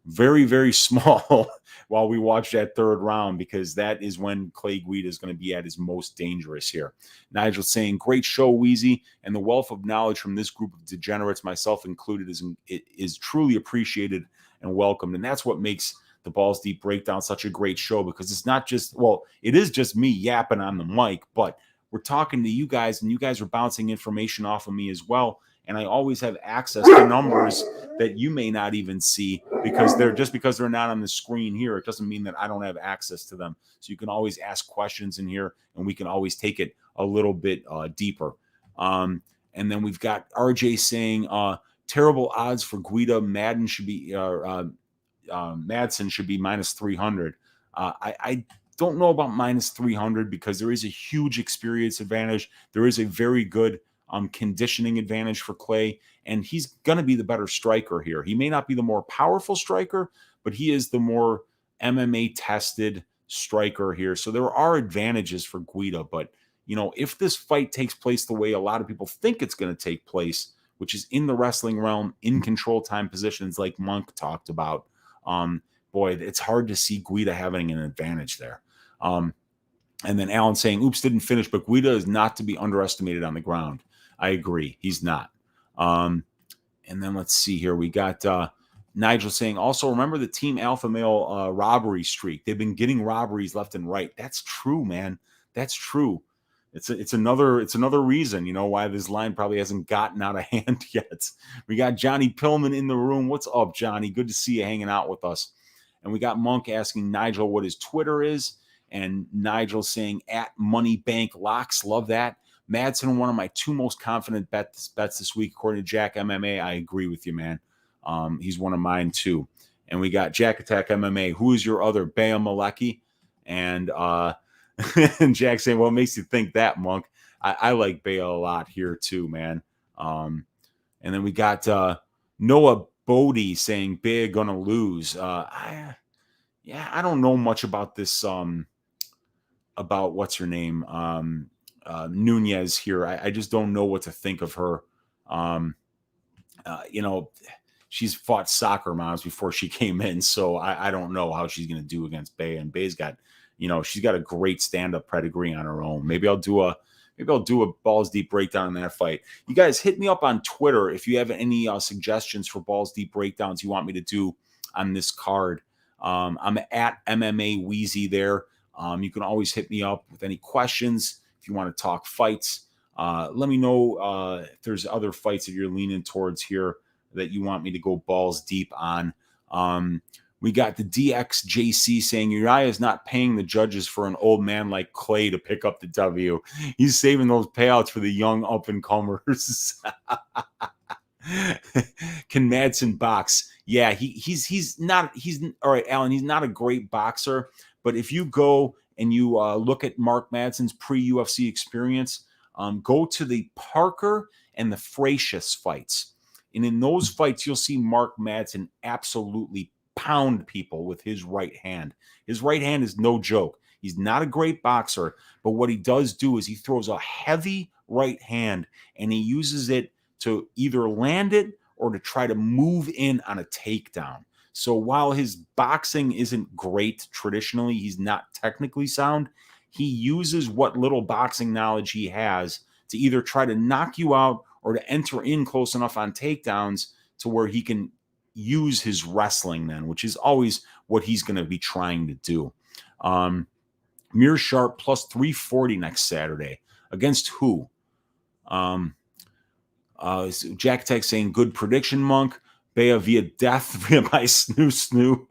very, very small while we watch that third round, because that is when Clay Guida is going to be at his most dangerous here. Nigel saying, great show, Weezy, and the wealth of knowledge from this group of degenerates, myself included, is truly appreciated and welcomed. And that's what makes the Balls Deep Breakdown such a great show, because it's not just, it is just me yapping on the mic, but we're talking to you guys and you guys are bouncing information off of me as well. and I always have access to numbers that you may not even see because they're not on the screen here. It doesn't mean that I don't have access to them. So you can always ask questions in here, and we can always take it a little bit deeper. And then we've got RJ saying terrible odds for Guida. Madsen should be minus 300. I don't know about minus 300 because there is a huge experience advantage. There is a very good conditioning advantage for Clay, and he's going to be the better striker here. He may not be the more powerful striker, but he is the more MMA tested striker here. So there are advantages for Guida, but if this fight takes place the way a lot of people think it's going to take place, which is in the wrestling realm, in control time positions like Monk talked about, boy, it's hard to see Guida having an advantage there. And then Alan saying, oops, didn't finish, but Guida is not to be underestimated on the ground. I agree. He's not. And then let's see here. We got Nigel saying, also remember the Team Alpha Male robbery streak. They've been getting robberies left and right. That's true, man. That's true. It's another reason, why this line probably hasn't gotten out of hand yet. We got Johnny Pillman in the room. What's up, Johnny? Good to see you hanging out with us. And we got Monk asking Nigel what his Twitter is, and Nigel saying @MoneyBankLocks. Love that. Madsen, one of my two most confident bets this week, according to Jack MMA. I agree with you, man. He's one of mine too. And we got Jack Attack MMA. Who is your other? Bea Malecki. And and Jack saying, well, it makes you think that, Monk. I like Bea a lot here too, man. And then we got Noah Bodie saying Bea gonna lose. I don't know much about this. About what's her name, Nunez here. I just don't know what to think of her. She's fought soccer moms before she came in, so I don't know how she's gonna do against Bea. And Bea's got, she's got a great stand-up pedigree on her own. Maybe I'll do a Balls Deep breakdown in that fight. You guys hit me up on Twitter if you have any suggestions for Balls Deep breakdowns you want me to do on this card. I'm at MMA Weezy there. You can always hit me up with any questions if you want to talk fights. Let me know if there's other fights that you're leaning towards here that you want me to go balls deep on. We got the DXJC saying Uriah is not paying the judges for an old man like Clay to pick up the W. He's saving those payouts for the young up-and-comers. Can Madsen box? Yeah, he's not all right, Alan. He's not a great boxer, but if you go and you look at Mark Madsen's pre-UFC experience, go to the Parker and the Frasius fights, and in those fights you'll see Mark Madsen absolutely pound people with his right hand. His right hand is no joke. He's not a great boxer, but what he does do is he throws a heavy right hand and he uses it to either land it or to try to move in on a takedown. So while his boxing isn't great traditionally, he's not technically sound, he uses what little boxing knowledge he has to either try to knock you out or to enter in close enough on takedowns to where he can use his wrestling then, which is always what he's going to be trying to do. Mir Sharp plus 340 next Saturday. Against who? Jack Tech saying good prediction, Monk. Bea via death via my snoo.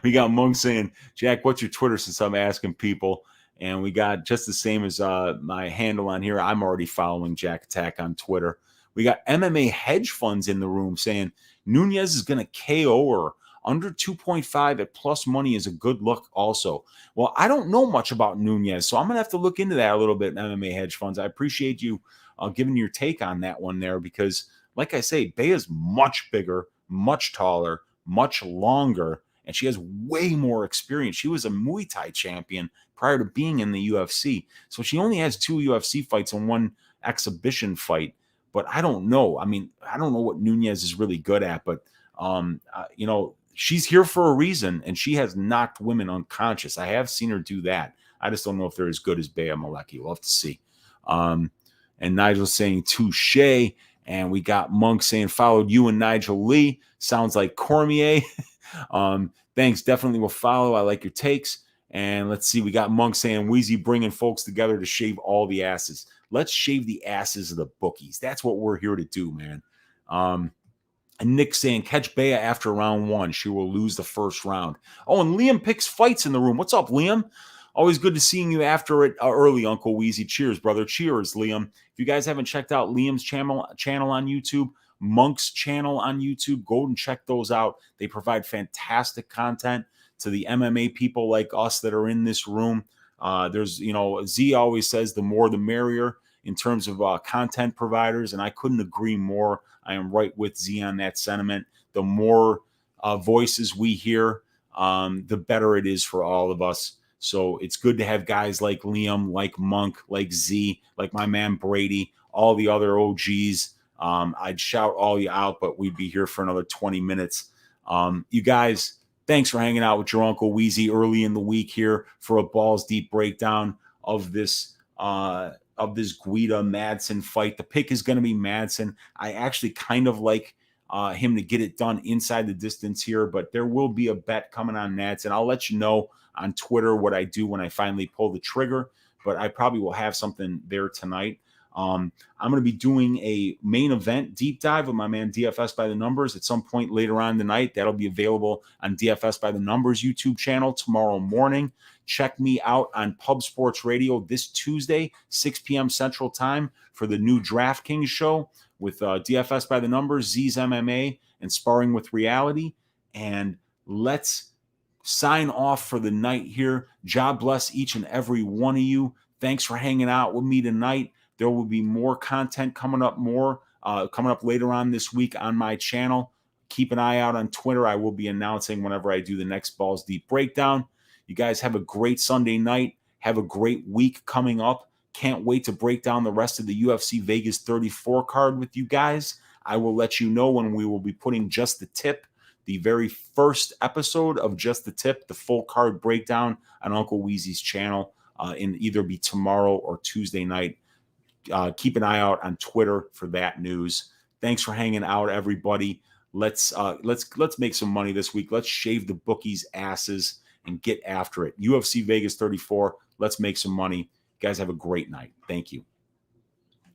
We got Monk saying, Jack, what's your Twitter since I'm asking people? And we got just the same as my handle on here. I'm already following Jack Attack on Twitter. We got MMA hedge funds in the room saying Nunez is going to KO her. Under 2.5 at plus money is a good look also. Well, I don't know much about Nunez, so I'm going to have to look into that a little bit in MMA hedge funds. I appreciate you giving your take on that one there because, like I say, Bea is much bigger, much taller, much longer, and she has way more experience. She was a Muay Thai champion prior to being in the UFC. So she only has 2 UFC fights and 1 exhibition fight. But I don't know. I mean, I don't know what Nunez is really good at, but, she's here for a reason, and she has knocked women unconscious. I have seen her do that. I just don't know if they're as good as Bea Malecki. We'll have to see. And Nigel saying touche, and we got Monk saying followed you and Nigel Lee. Sounds like Cormier. Thanks. Definitely will follow. I like your takes. And let's see. We got Monk saying Weezy bringing folks together to shave all the asses. Let's shave the asses of the bookies. That's what we're here to do, man. And Nick saying, catch Bea after round 1. She will lose the first round. Oh, and Liam picks fights in the room. What's up, Liam? Always good to seeing you after it early, Uncle Weezy. Cheers, brother. Cheers, Liam. If you guys haven't checked out Liam's channel on YouTube, Monk's channel on YouTube, go and check those out. They provide fantastic content to the MMA people like us that are in this room. There's, Z always says the more the merrier in terms of content providers, and I couldn't agree more. I am right with Z on that sentiment. The more voices we hear, the better it is for all of us. So it's good to have guys like Liam, like Monk, like Z, like my man Brady, all the other OGs. I'd shout all you out, but we'd be here for another 20 minutes. You guys, thanks for hanging out with your Uncle Weezy early in the week here for a balls deep breakdown of this Guida Madsen fight. The pick is going to be Madsen. I actually kind of like him to get it done inside the distance here, but there will be a bet coming on Madsen. I'll let you know on Twitter what I do when I finally pull the trigger, but I probably will have something there tonight. I'm going to be doing a main event deep dive with my man DFS by the Numbers at some point later on tonight. That'll be available on DFS by the Numbers YouTube channel tomorrow morning. Check me out on Pub Sports Radio this Tuesday, 6 p.m. Central Time for the new DraftKings show with DFS by the Numbers, Z's MMA, and Sparring with Reality. And let's sign off for the night here. God bless each and every one of you. Thanks for hanging out with me tonight. There will be more content coming up later on this week on my channel. Keep an eye out on Twitter. I will be announcing whenever I do the next Balls Deep breakdown. You guys have a great Sunday night. Have a great week coming up. Can't wait to break down the rest of the UFC Vegas 34 card with you guys. I will let you know when we will be putting Just the Tip, the very first episode of Just the Tip, the full card breakdown on Uncle Weezy's channel in either be tomorrow or Tuesday night. Keep an eye out on Twitter for that news. Thanks for hanging out, everybody. Let's make some money this week. Let's shave the bookies' asses and get after it. UFC Vegas 34. Let's make some money. You guys have a great night. Thank you.